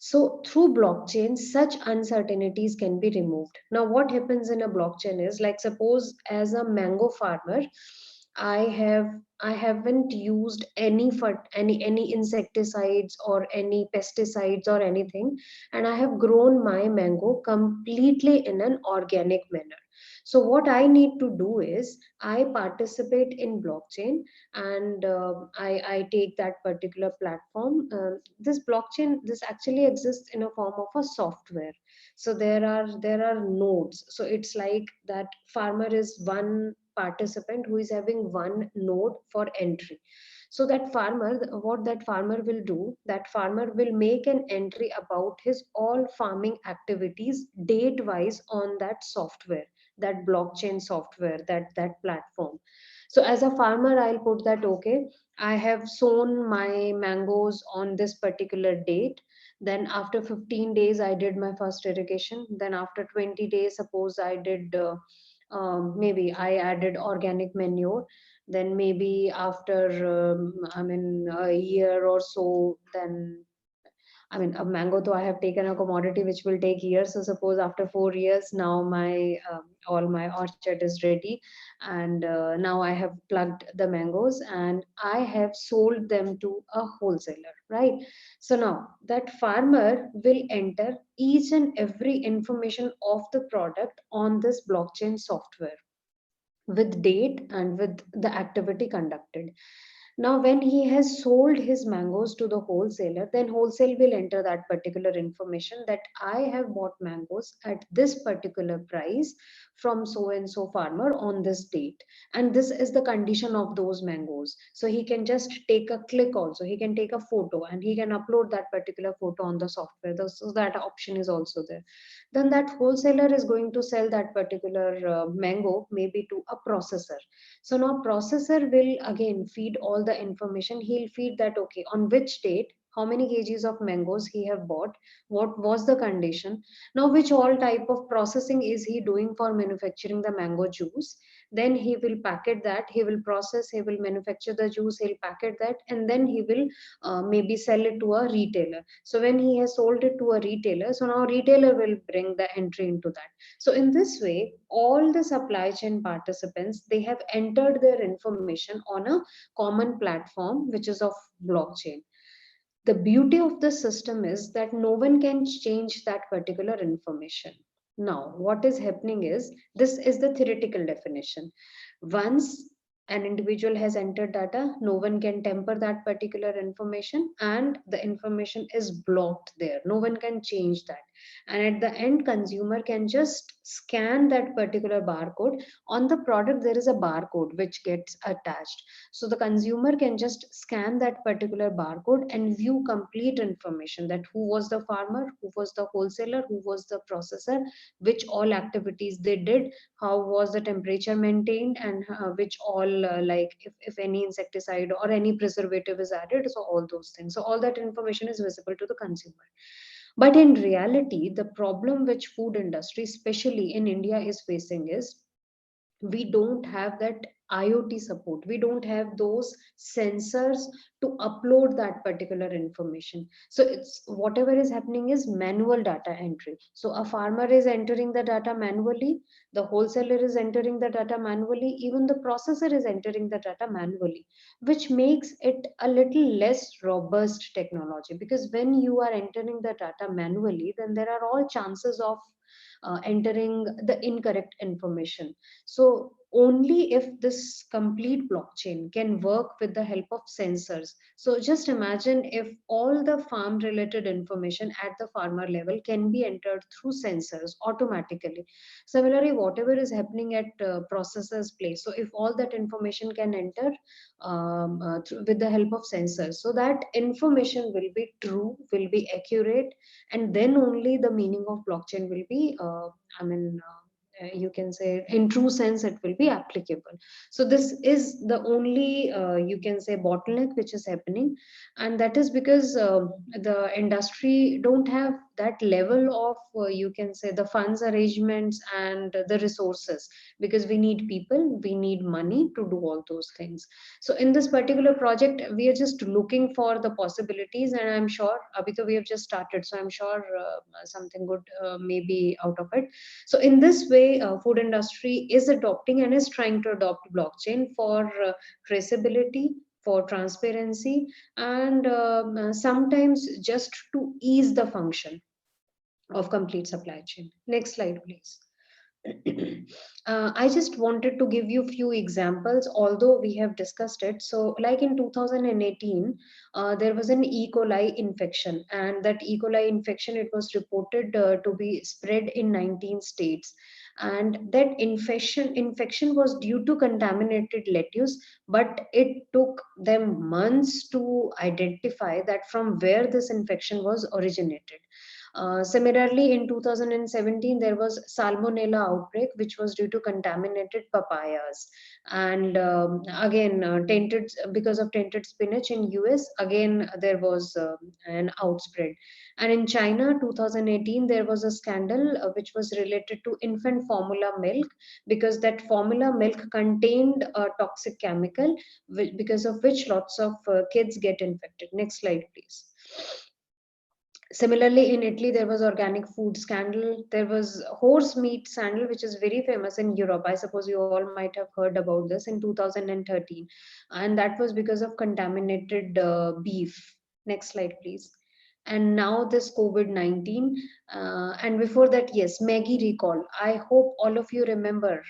So through blockchain, such uncertainties can be removed. Now, what happens in a blockchain is, like, suppose as a mango farmer, I haven't used any insecticides or any pesticides or anything, and I have grown my mango completely in an organic manner. So what I need to do is I participate in blockchain, and I take that particular platform. This blockchain, this actually exists in a form of a software. So there are nodes. So it's like that farmer is one participant who is having one node for entry. So that farmer, what that farmer will do, that farmer will make an entry about his all farming activities date wise on that software, that blockchain software, that platform. So as a farmer, I'll put that, okay, I have sown my mangoes on this particular date. Then after 15 days, I did my first irrigation. Then after 20 days, suppose I did, maybe I added organic manure. Then maybe after, a year or so, then I mean, a mango, though I have taken a commodity which will take years. So suppose after 4 years, now my all my orchard is ready, and now I have plugged the mangoes and I have sold them to a wholesaler, right? So now that farmer will enter each and every information of the product on this blockchain software, with date and with the activity conducted. Now, when he has sold his mangoes to the wholesaler, then wholesale will enter that particular information that I have bought mangoes at this particular price from so and so farmer on this date. And this is the condition of those mangoes. So he can just take a click also. He can take a photo and he can upload that particular photo on the software. So that option is also there. Then that wholesaler is going to sell that particular mango maybe to a processor. So now processor will again feed all the information. He'll feed that, okay, on which date, how many kgs of mangoes he have bought, what was the condition, now which all type of processing is he doing for manufacturing the mango juice. Then he will packet that, he will process, he will manufacture the juice, he'll packet that, and then he will maybe sell it to a retailer. So when he has sold it to a retailer, so now retailer will bring the entry into that. So in this way, all the supply chain participants, they have entered their information on a common platform, which is of blockchain. The beauty of the system is that no one can change that particular information. Now, what is happening is, this is the theoretical definition. Once an individual has entered data, no one can tamper that particular information, and the information is blocked there. No one can change that. And at the end, consumer can just scan that particular barcode. On the product, there is a barcode which gets attached. So the consumer can just scan that particular barcode and view complete information, that who was the farmer, who was the wholesaler, who was the processor, which all activities they did, how was the temperature maintained, and which all like if any insecticide or any preservative is added. So all those things. So all that information is visible to the consumer. But in reality, the problem which food industry, especially in India, is facing is, we don't have that IoT support. We don't have those sensors to upload that particular information. So it's whatever is happening is manual data entry. So a farmer is entering the data manually, the wholesaler is entering the data manually, even the processor is entering the data manually, which makes it a little less robust technology, because when you are entering the data manually, then there are all chances of entering the incorrect information. So only if this complete blockchain can work with the help of sensors. So just imagine if all the farm related information at the farmer level can be entered through sensors automatically. Similarly, whatever is happening at processors place, so if all that information can enter with the help of sensors, so that information will be true, will be accurate, and then only the meaning of blockchain will be you can say in true sense it will be applicable. So this is the only you can say bottleneck which is happening, and that is because the industry don't have that level of you can say the funds arrangements and the resources, because we need people, we need money to do all those things. So in this particular project we are just looking for the possibilities, and I'm sure abhi we have just started, so I'm sure something good may be out of it. So in this way, food industry is adopting and is trying to adopt blockchain for traceability, for transparency, and sometimes just to ease the function of complete supply chain. Next slide, please. I just wanted to give you few examples, although we have discussed it. So like in 2018, there was an E. coli infection, and that E. coli infection, it was reported to be spread in 19 states. And that infection was due to contaminated lettuce, but it took them months to identify that from where this infection was originated. Similarly, in 2017, there was Salmonella outbreak, which was due to contaminated papayas. And again, tainted because of tainted spinach in US, again there was an outspread. And in China, 2018, there was a scandal which was related to infant formula milk, because that formula milk contained a toxic chemical, because of which lots of kids get infected. Next slide, please. Similarly, in Italy, there was organic food scandal. There was horse meat scandal, which is very famous in Europe. I suppose you all might have heard about this in 2013. And that was because of contaminated beef. Next slide, please. And now this COVID-19. And before that, yes, Maggie recall. I hope all of you remember.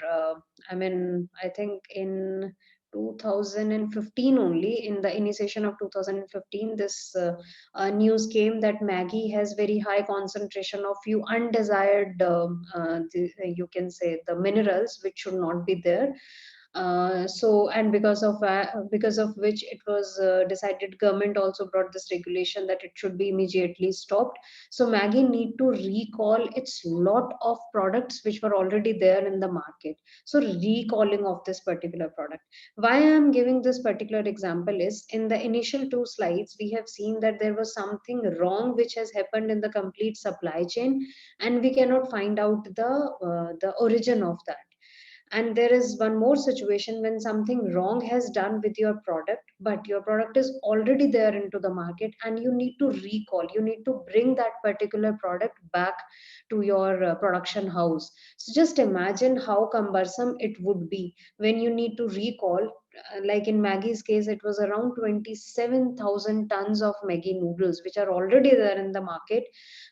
I think in 2015 only, in the initiation of 2015, this news came that Maggie has very high concentration of few undesired, you can say, the minerals which should not be there. So, and because of which it was decided, government also brought this regulation that it should be immediately stopped. So Maggie need to recall its lot of products which were already there in the market. So recalling of this particular product. Why I am giving this particular example is, in the initial two slides we have seen that there was something wrong which has happened in the complete supply chain, and we cannot find out the origin of that. And there is one more situation when something wrong has done with your product, but your product is already there into the market, and you need to recall, you need to bring that particular product back to your production house. So just imagine how cumbersome it would be when you need to recall. Like in Maggie's case, it was around 27,000 tons of Maggie noodles which are already there in the market,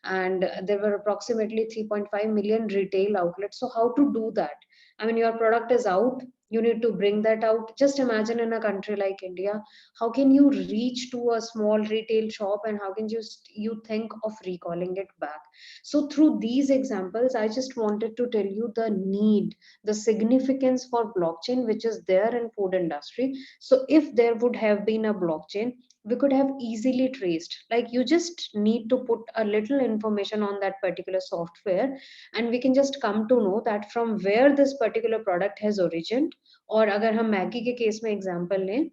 and there were approximately 3.5 million retail outlets. So how to do that? I mean, your product is out, you need to bring that out. Just imagine in a country like India, how can you reach to a small retail shop, and how can you think of recalling it back? So through these examples, I just wanted to tell you the need, the significance for blockchain, which is there in food industry. So if there would have been a blockchain, we could have easily traced, like you just need to put a little information on that particular software, and we can just come to know that from where this particular product has origin. Or अगर हम Maggi के case में example लें,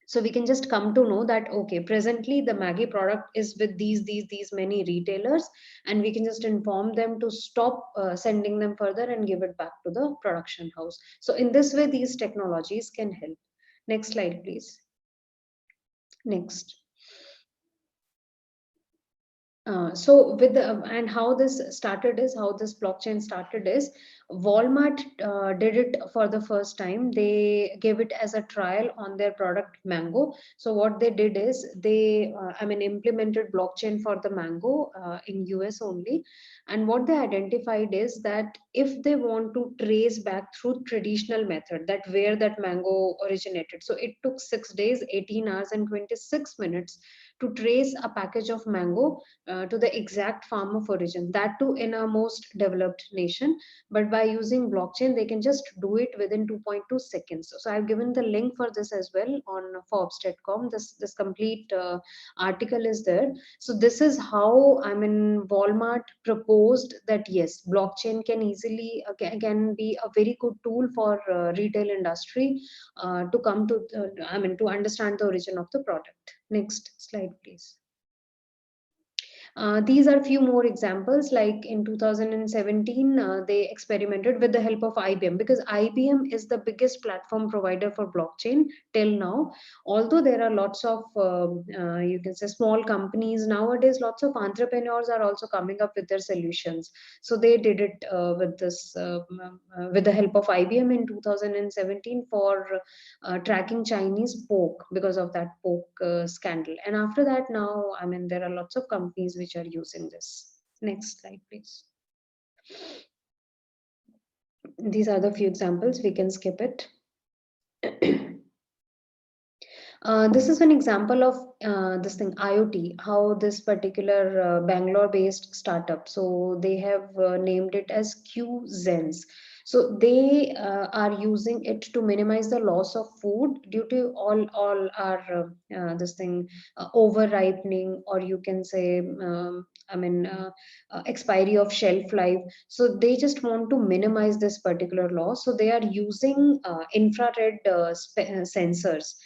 so we can just come to know that okay, presently the Maggie product is with these many retailers, and we can just inform them to stop sending them further and give it back to the production house. So in this way these technologies can help. Next slide, please. Next. So with the and how this started is how this blockchain started is Walmart did it for the first time. They gave it as a trial on their product Mango. So what they did is they implemented blockchain for the Mango in US only. And what they identified is that if they want to trace back through traditional method that where that mango originated, so it took 6 days, 18 hours and 26 minutes to trace a package of mango to the exact farm of origin, that too in a most developed nation. But by using blockchain they can just do it within 2.2 seconds. So I've given the link for this as well on forbes.com. This complete article is there. So this is how Walmart proposed that yes, blockchain can easily can be a very good tool for retail industry to come to to understand the origin of the product. Next slide please. These are few more examples. Like in 2017, they experimented with the help of IBM, because IBM is the biggest platform provider for blockchain till now. Although there are lots of, you can say, small companies nowadays, lots of entrepreneurs are also coming up with their solutions. So they did it with the help of IBM in 2017 for tracking Chinese pork because of that pork scandal. And after that, now, there are lots of companies which are using this. Next slide, please. These are the few examples. We can skip it. This is an example of this thing IoT, how this particular Bangalore-based startup. So they have named it as QZens. So they are using it to minimize the loss of food due to all our this thing over ripening, or you can say expiry of shelf life. So they just want to minimize this particular loss. So they are using infrared sensors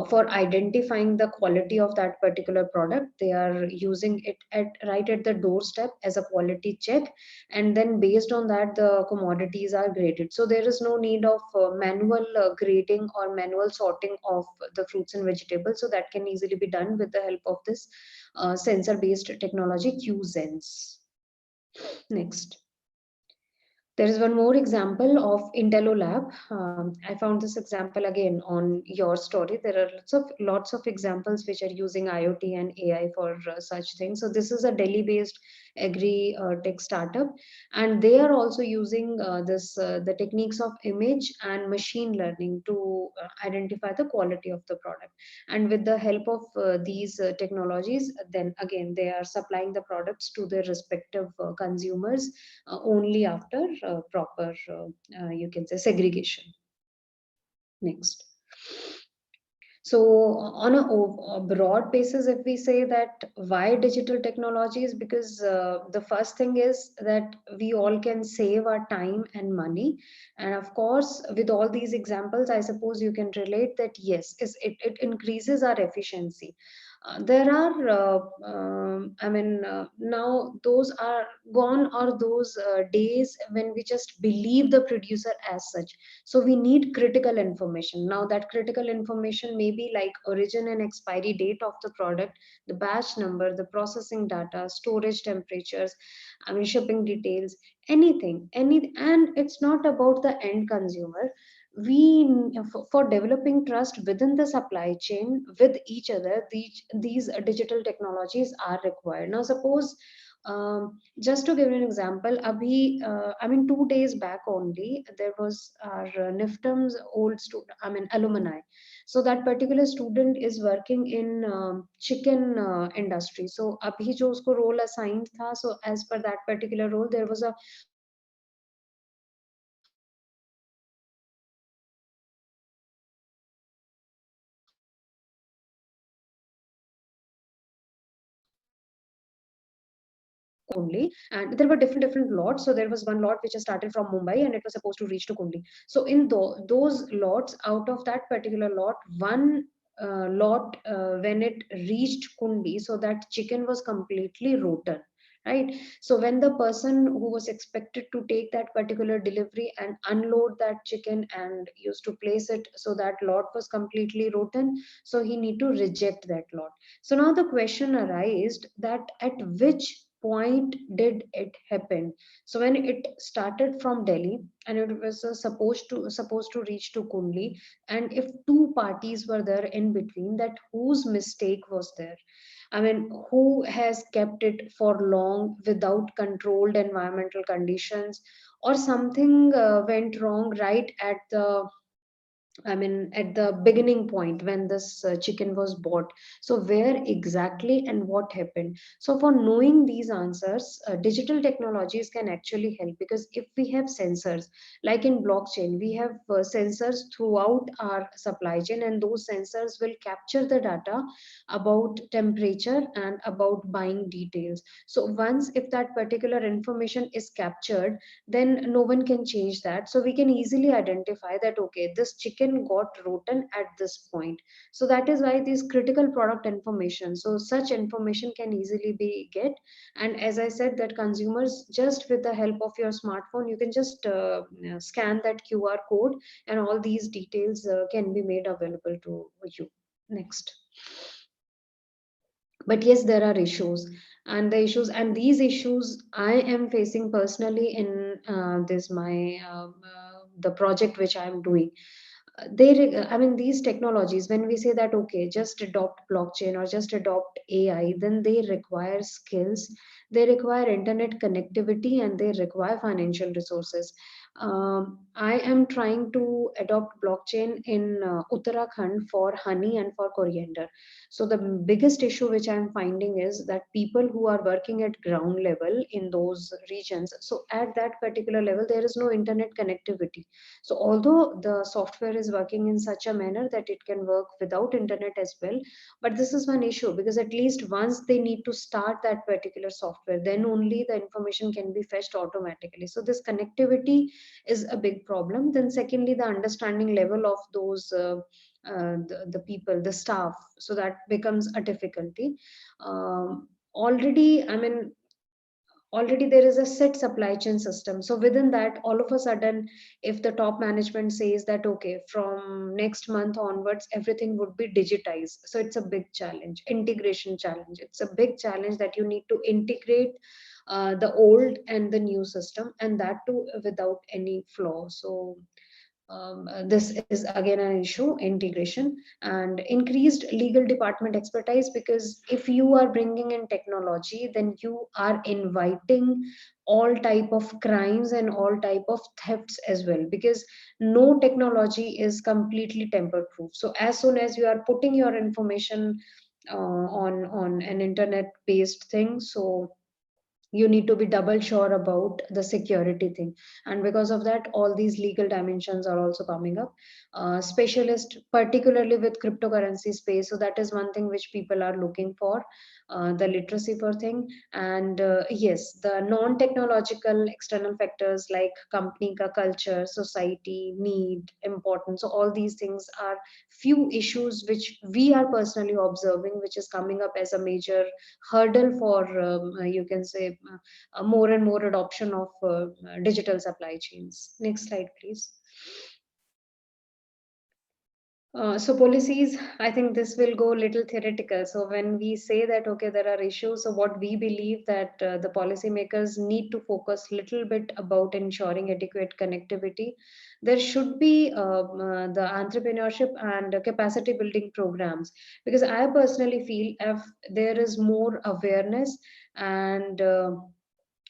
for identifying the quality of that particular product. They are using it right at the doorstep as a quality check, and then based on that the commodities are graded. So there is no need of manual grading or manual sorting of the fruits and vegetables. So that can easily be done with the help of this sensor based technology QZens. Next. There is one more example of Intello Lab. I found this example again on your story. There are lots of examples which are using IoT and AI for such things. So this is a Delhi-based agri tech startup, and they are also using the techniques of image and machine learning to identify the quality of the product. And with the help of these technologies, then again they are supplying the products to their respective consumers only after proper, you can say, segregation. Next. So on a broad basis, if we say that why digital technologies, because the first thing is that we all can save our time and money. And of course, with all these examples, I suppose you can relate that yes, it increases our efficiency. There are, now those are gone, are those days when we just believe the producer as such. So we need critical information. Now that critical information may be like origin and expiry date of the product, the batch number, the processing data, storage temperatures, shipping details, anything, and it's not about the end consumer. We for developing trust within the supply chain with each other, these digital technologies are required. Now suppose, just to give you an example, abhi, 2 days back only, there was our NIFTM's old student, alumni. So that particular student is working in chicken industry. So abhi jo usko role assigned tha, so as per that particular role, there was a only, and there were different lots. So there was one lot which has started from Mumbai and it was supposed to reach to Kundi. So in those lots, out of that particular lot, one lot when it reached Kundi, so that chicken was completely rotten right? So when the person who was expected to take that particular delivery and unload that chicken and used to place it, so that lot was completely rotten, so he need to reject that lot. So now the question arises that at which point did it happen? So when it started from Delhi and it was supposed to reach to Kundli, and if two parties were there in between, that whose mistake was there? I mean, who has kept it for long without controlled environmental conditions, or something went wrong right at the, I mean, at the beginning point when this chicken was bought. So, where exactly and what happened? So, for knowing these answers, digital technologies can actually help, because if we have sensors, like in blockchain, we have sensors throughout our supply chain, and those sensors will capture the data about temperature and about buying details. So, once if that particular information is captured, then no one can change that. So we can easily identify that, okay, this chicken got rotten at this point. So that is why these critical product information, so such information can easily be get. And as I said, that consumers, just with the help of your smartphone, you can just scan that QR code, and all these details can be made available to you. Next. But yes, there are issues, and these issues I am facing personally in this my the project which I am doing. I mean, these technologies, when we say that, okay, just adopt blockchain or just adopt AI, then they require skills, they require internet connectivity, and they require financial resources. I am trying to adopt blockchain in Uttarakhand for honey and for coriander. So the biggest issue which I'm finding is that people who are working at ground level in those regions, so at that particular level there is no internet connectivity. So although the software is working in such a manner that it can work without internet as well, but this is one issue, because at least once they need to start that particular software, then only the information can be fetched automatically. So this connectivity is a big problem. Then secondly, the understanding level of those the people, the staff, so that becomes a difficulty. Already, I mean, already there is a set supply chain system, so within that, all of a sudden, if the top management says that, okay, from next month onwards everything would be digitized, so it's a big challenge, integration challenge. It's a big challenge that you need to integrate the old and the new system, and that too without any flaw. So this is again an issue, integration and increased legal department expertise, because if you are bringing in technology, then you are inviting all type of crimes and all type of thefts as well, because no technology is completely tamper proof. So as soon as you are putting your information on an internet based thing, so you need to be double sure about the security thing. And because of that, all these legal dimensions are also coming up. Specialist particularly with cryptocurrency space, so that is one thing which people are looking for, the literacy for thing. And yes, the non technological external factors like company ka culture, society need, importance, so all these things are few issues which we are personally observing, which is coming up as a major hurdle for you can say more and more adoption of digital supply chains. Next slide, please. So policies, I think this will go a little theoretical. So when we say that, okay, there are issues, so what we believe that the policymakers need to focus little bit about ensuring adequate connectivity. There should be the entrepreneurship and capacity building programs, because I personally feel if there is more awareness and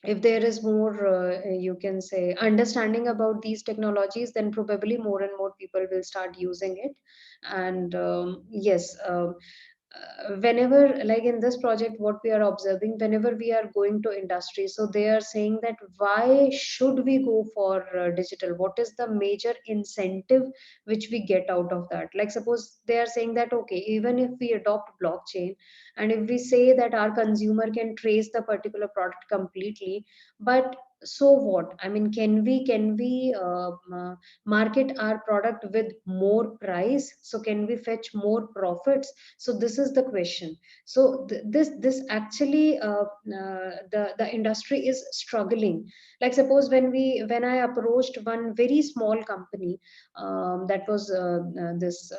if there is more you can say understanding about these technologies, then probably more and more people will start using it. And yes, whenever, like in this project, what we are observing, whenever we are going to industry, so they are saying that why should we go for digital, what is the major incentive which we get out of that. Like suppose they are saying that, okay, even if we adopt blockchain, and if we say that our consumer can trace the particular product completely, but so what? I mean, can we market our product with more price? So can we fetch more profits? So this is the question. So this actually the industry is struggling. Like suppose when I approached one very small company, that was this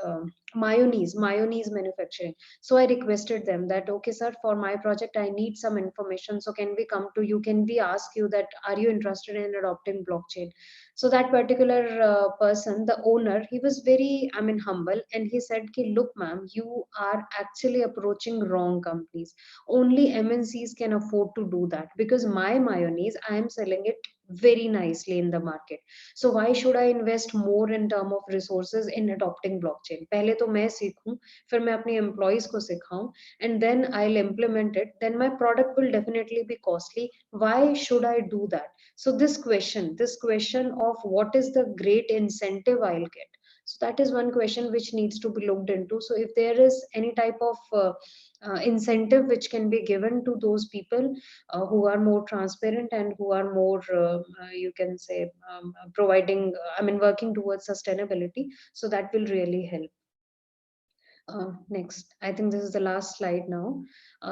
mayonnaise manufacturing. So I requested them that, okay sir, for my project I need some information, so can we come to you, can we ask you that are you interested in adopting blockchain? So that particular person, the owner, he was very, I mean, humble, and he said ki, look ma'am, you are actually approaching wrong companies. Only MNCs can afford to do that, because my mayonnaise, I am selling it very nicely in the market. So why should I invest more in term of resources in adopting blockchain? पहले तो मैं सीखूं, फिर मैं अपने employees को सिखाऊं, and then I'll implement it. Then my product will definitely be costly. Why should I do that? So this question of what is the great incentive I'll get. So that is one question which needs to be looked into. So if there is any type of incentive which can be given to those people who are more transparent and who are more, you can say, providing, I mean, working towards sustainability, so that will really help. Next, I think this is the last slide now.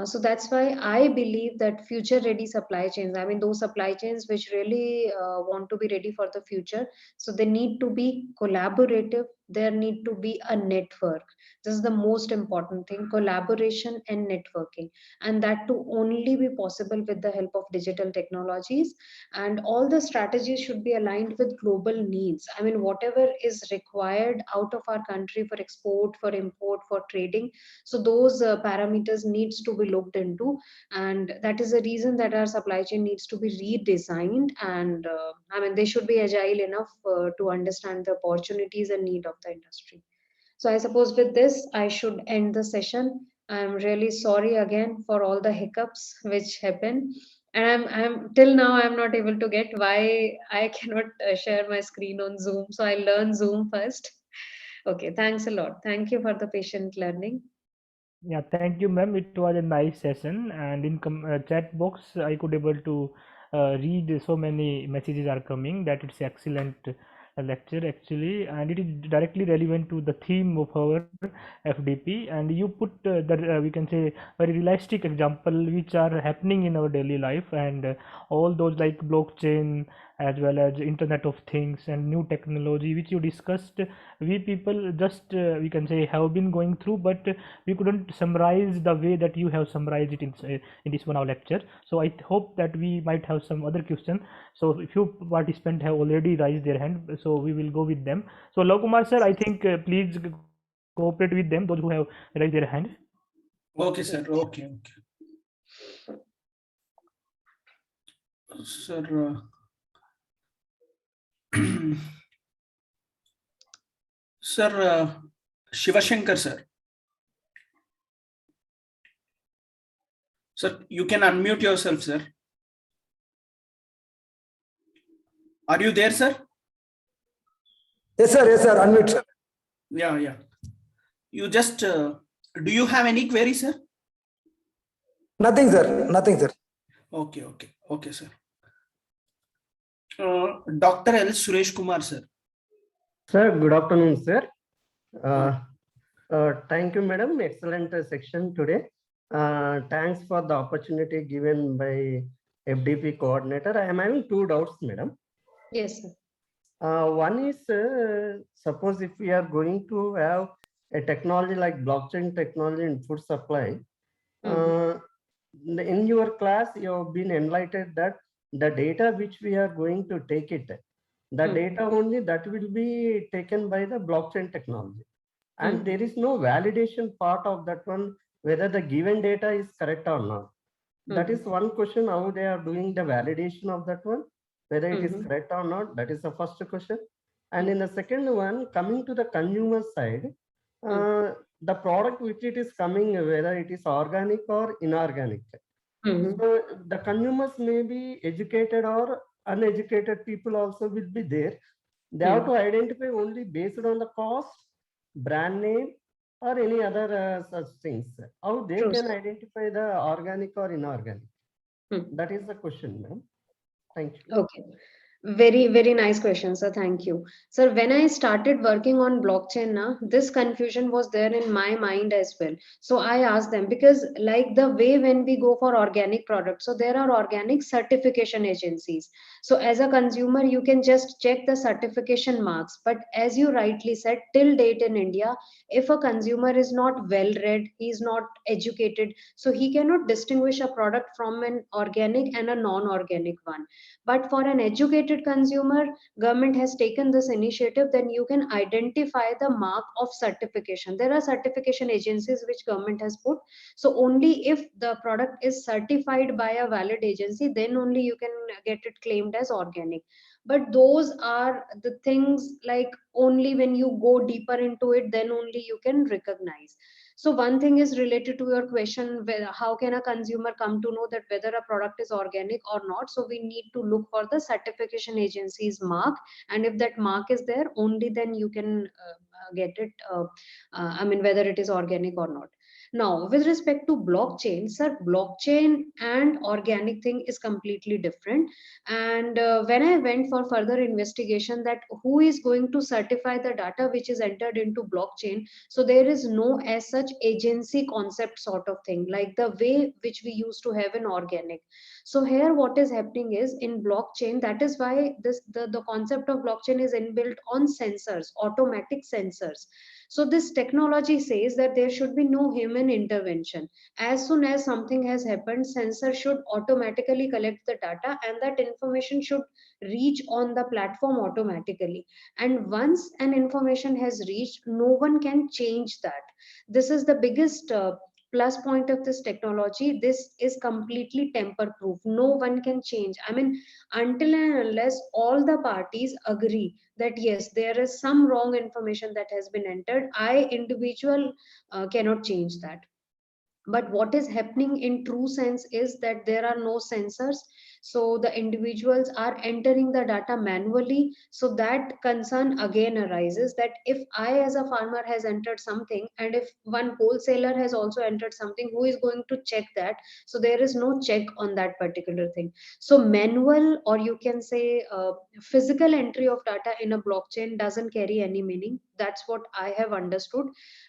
So that's why I believe that future ready supply chains, I mean, those supply chains which really want to be ready for the future, so they need to be collaborative, there need to be a network. This is the most important thing, collaboration and networking. And that to only be possible with the help of digital technologies. And all the strategies should be aligned with global needs. I mean, whatever is required out of our country for export, for import, for trading, so those parameters needs to be looked into. And that is the reason that our supply chain needs to be redesigned. And I mean, they should be agile enough to understand the opportunities and need of the industry. So I suppose with this, I should end the session. I'm really sorry again for all the hiccups which happen. And I'm till now, I'm not able to get why I cannot share my screen on Zoom. So I'll learn Zoom first. Okay, thanks a lot. Thank you for the patient learning. Yeah, thank you, ma'am. It was a nice session, and in chat box, I could able to read so many messages are coming that it's excellent lecture actually, and it is directly relevant to the theme of our FDP. And you put the we can say very realistic example which are happening in our daily life, and all those like blockchain as well as Internet of Things and new technology which you discussed. We people just we can say have been going through, but we couldn't summarize the way that you have summarized it in this 1 hour lecture. So I hope that we might have some other question. So if you participants have already raised their hand, so we will go with them. So Lokumar sir, I think please cooperate with them, those who have raised their hand. Okay, sir. Okay. Sir, sir, Shivashankar sir. Sir, you can unmute yourself, sir. Are you there, sir? Yes, sir. Yes, sir. Unmute, sir. Yeah. You just, do you have any query, sir? Nothing, sir. Nothing, sir. Okay, sir. Dr. L. Suresh Kumar, sir. Sir, good afternoon, sir. Thank you, madam. Excellent section today. Thanks for the opportunity given by FDP coordinator. I am having 2 doubts, madam. Yes, sir. One is, suppose if we are going to have a technology like blockchain technology in food supply, in your class, you have been enlightened that the data which we are going to take it, the data only that will be taken by the blockchain technology. And there is no validation part of that one, whether the given data is correct or not. That is one question, how they are doing the validation of that one, whether it is correct or not. That is the first question. And in the second one, coming to the consumer side, the product which it is coming, whether it is organic or inorganic. So the consumers may be educated or uneducated people also will be there. They have to identify only based on the cost, brand name, or any other such things. How they can identify the organic or inorganic? That is the question, ma'am. Thank you. Okay. Very, very nice question, sir. Thank you. Sir, when I started working on blockchain, this confusion was there in my mind as well. So I asked them, because like the way when we go for organic products, so there are organic certification agencies. So as a consumer, you can just check the certification marks. But as you rightly said, till date in India, if a consumer is not well read, he is not educated, so he cannot distinguish a product from an organic and a non-organic one. But for an educated consumer, government has taken this initiative, then you can identify the mark of certification. There are certification agencies which government has put. So only if the product is certified by a valid agency, then only you can get it claimed as organic. But those are the things, like only when you go deeper into it, then only you can recognize. So one thing is related to your question, how can a consumer come to know that whether a product is organic or not? So we need to look for the certification agency's mark, and if that mark is there, only then you can get it. I mean, whether it is organic or not. Now, with respect to blockchain, sir, blockchain and organic thing is completely different. And when I went for further investigation, that who is going to certify the data which is entered into blockchain, so there is no as such agency concept sort of thing, like the way which we used to have in organic. So here what is happening is in blockchain, that is why the concept of blockchain is inbuilt on sensors, automatic sensors. So this technology says that there should be no human intervention. As soon as something has happened, sensor should automatically collect the data, and that information should reach on the platform automatically. And once an information has reached, no one can change that. This is the biggest plus point of this technology. This is completely tamper proof. No one can change. I mean, until and unless all the parties agree that yes, there is some wrong information that has been entered, I individual cannot change that. But what is happening in true sense is that there are no sensors, so the individuals are entering the data manually. So that concern again arises, that if I as a farmer has entered something, and if one wholesaler has also entered something, who is going to check that? So there is no check on that particular thing. So manual, or you can say physical entry of data in a blockchain doesn't carry any meaning. That's what I have understood.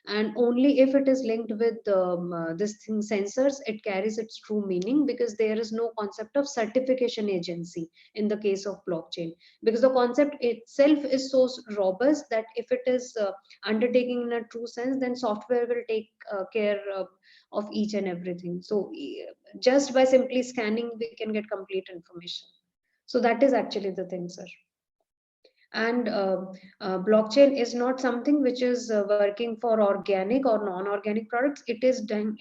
And only if it is linked with this thing sensors, it carries its true meaning, because there is no concept of certification agency in the case of blockchain, because the concept itself is so robust that if it is undertaking in a true sense, then software will take care of each and everything. So just by simply scanning, we can get complete information. So that is actually the thing, sir. And blockchain is not something which is working for organic or non-organic products. It is done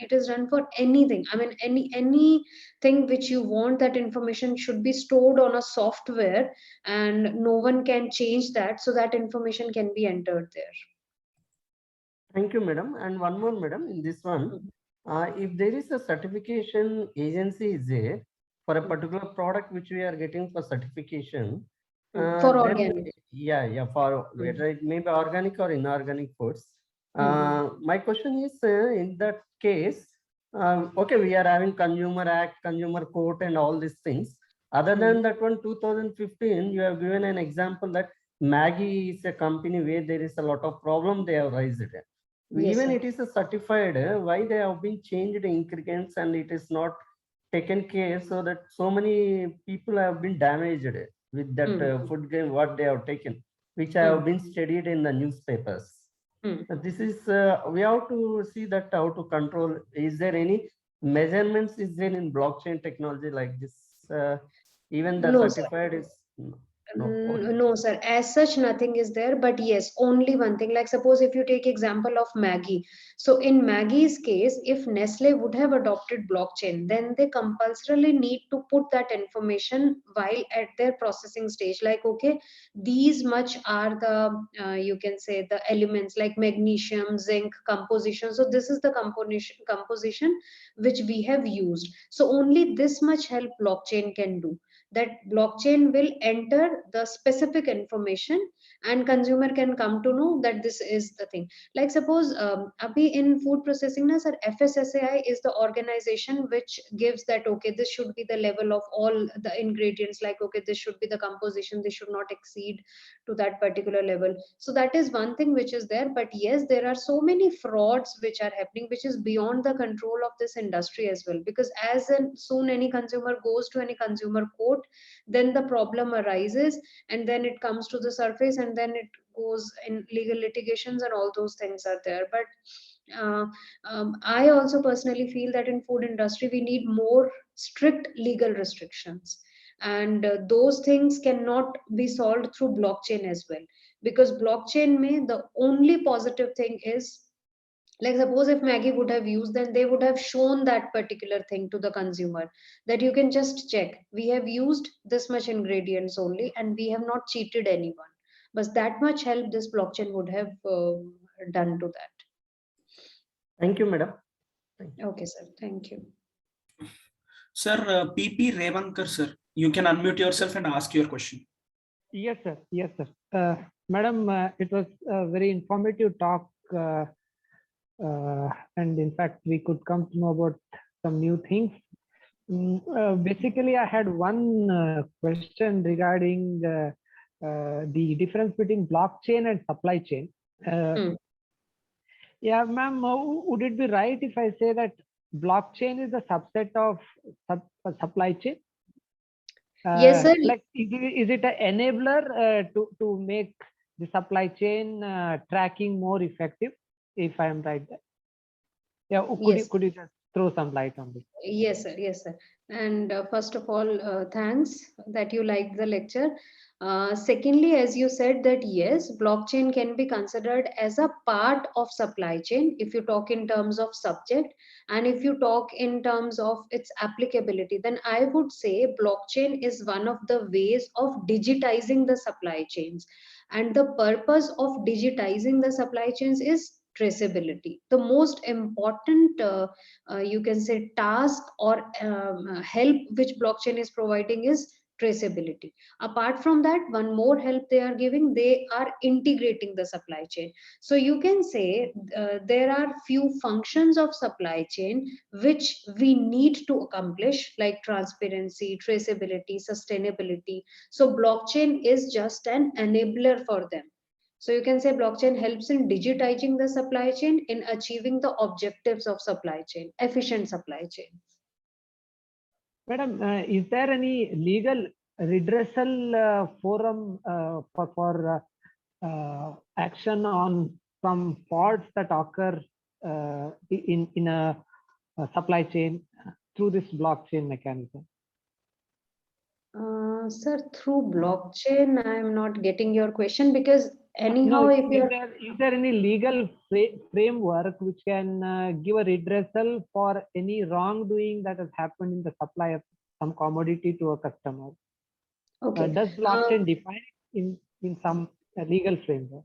for anything. I mean, anything which you want, that information should be stored on a software, and no one can change that, so that information can be entered there. Thank you, madam. And one more, madam, in this one, if there is a certification agency is there for a particular product which we are getting for certification, For then organic. yeah, for whether it may be organic or inorganic foods. My question is, in that case, okay, we are having Consumer Act, Consumer Court, and all these things. Other than that one, 2015, you have given an example that Maggie is a company where there is a lot of problem they have raised it. Yes, Even sir. it is a certified, why they have been changed ingredients and it is not taken care, so that so many people have been damaged with that food grain what they have taken, which have been studied in the newspapers. This is we have to see that how to control. Is there any measurements is there in blockchain technology like this? Even the No, sir. certified is no. Okay. No, sir. As such, nothing is there. But yes, only one thing. Like suppose if you take example of Maggie. So in Maggie's case, if Nestle would have adopted blockchain, then they compulsorily need to put that information while at their processing stage. Like, okay, these much are the you can say the elements like magnesium, zinc composition. So this is the composition which we have used. So only this much help blockchain can do, that blockchain will enter the specific information, and consumer can come to know that this is the thing. Like suppose abhi in food processing na sir, FSSAI is the organization which gives that okay, this should be the level of all the ingredients, like okay, this should be the composition, this should not exceed to that particular level. So that is one thing which is there. But yes, there are so many frauds which are happening, which is beyond the control of this industry as well, because as soon any consumer goes to any consumer court, then the problem arises, and then it comes to the surface, and then it goes in legal litigations, and all those things are there. But I also personally feel that in food industry we need more strict legal restrictions, and those things cannot be solved through blockchain as well, because blockchain may the only positive thing is, like suppose if Maggie would have used, then they would have shown that particular thing to the consumer, that you can just check, we have used this much ingredients only and we have not cheated anyone. But that much help this blockchain would have done to that. Thank you, madam. Okay, sir. Thank you. Sir, PP Revankar, sir, you can unmute yourself and ask your question. Yes, sir. Yes, sir. Madam, it was a very informative talk. And in fact, we could come to know about some new things. Basically, I had one question regarding the difference between blockchain and supply chain. Yeah, ma'am, would it be right if I say that blockchain is a subset of supply chain? Yes, sir. Like, is it an enabler to make the supply chain tracking more effective, if I am right there? Yeah, could you just throw some light on this? Yes, sir. Yes, sir. And first of all, thanks that you liked the lecture. Secondly, as you said that yes, blockchain can be considered as a part of supply chain if you talk in terms of subject, and if you talk in terms of its applicability, then I would say blockchain is one of the ways of digitizing the supply chains. And the purpose of digitizing the supply chains is traceability. The most important you can say task or help which blockchain is providing is traceability. Apart from that, one more help they are giving, they are integrating the supply chain. So you can say there are few functions of supply chain which we need to accomplish, like transparency, traceability, sustainability. So blockchain is just an enabler for them. So you can say blockchain helps in digitizing the supply chain, in achieving the objectives of supply chain, efficient supply chain. Madam, is there any legal redressal forum for action on some faults that occur in a supply chain through this blockchain mechanism? Sir, through blockchain, I am not getting your question, because anyhow, No, if you're... is there any legal framework which can give a redressal for any wrongdoing that has happened in the supply of some commodity to a customer? Okay. Does blockchain define it in some legal framework?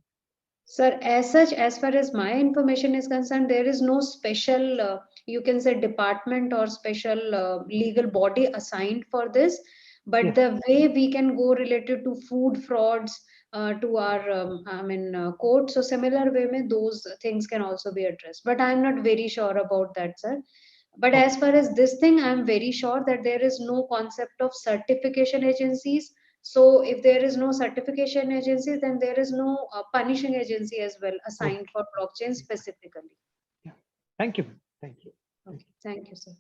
Sir, as such, as far as my information is concerned, there is no special, you can say, department or special legal body assigned for this. But Yes. the way we can go related to food frauds to our, court, so similar way, those things can also be addressed. But I'm not very sure about that, sir. But as far as this thing, I'm very sure that there is no concept of certification agencies. So if there is no certification agency, then there is no punishing agency as well assigned for blockchain specifically. Yeah. Thank you. Thank you. Okay. Thank you, sir.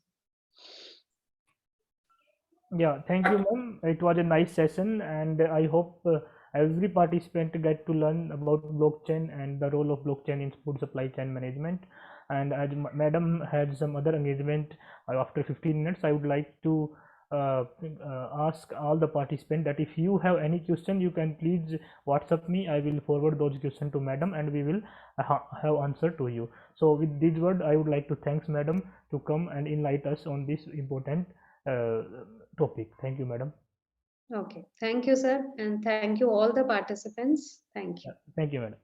Yeah, thank you, ma'am. It was a nice session, and I hope every participant get to learn about blockchain and the role of blockchain in food supply chain management. And as madam had some other engagement after 15 minutes, I would like to ask all the participants that if you have any question, you can please WhatsApp me. I will forward those questions to madam, and we will have answer to you. So with this word, I would like to thanks madam to come and enlighten us on this important topic. Thank you, madam. Okay. Thank you, sir. And thank you all the participants. Thank you. Thank you, madam.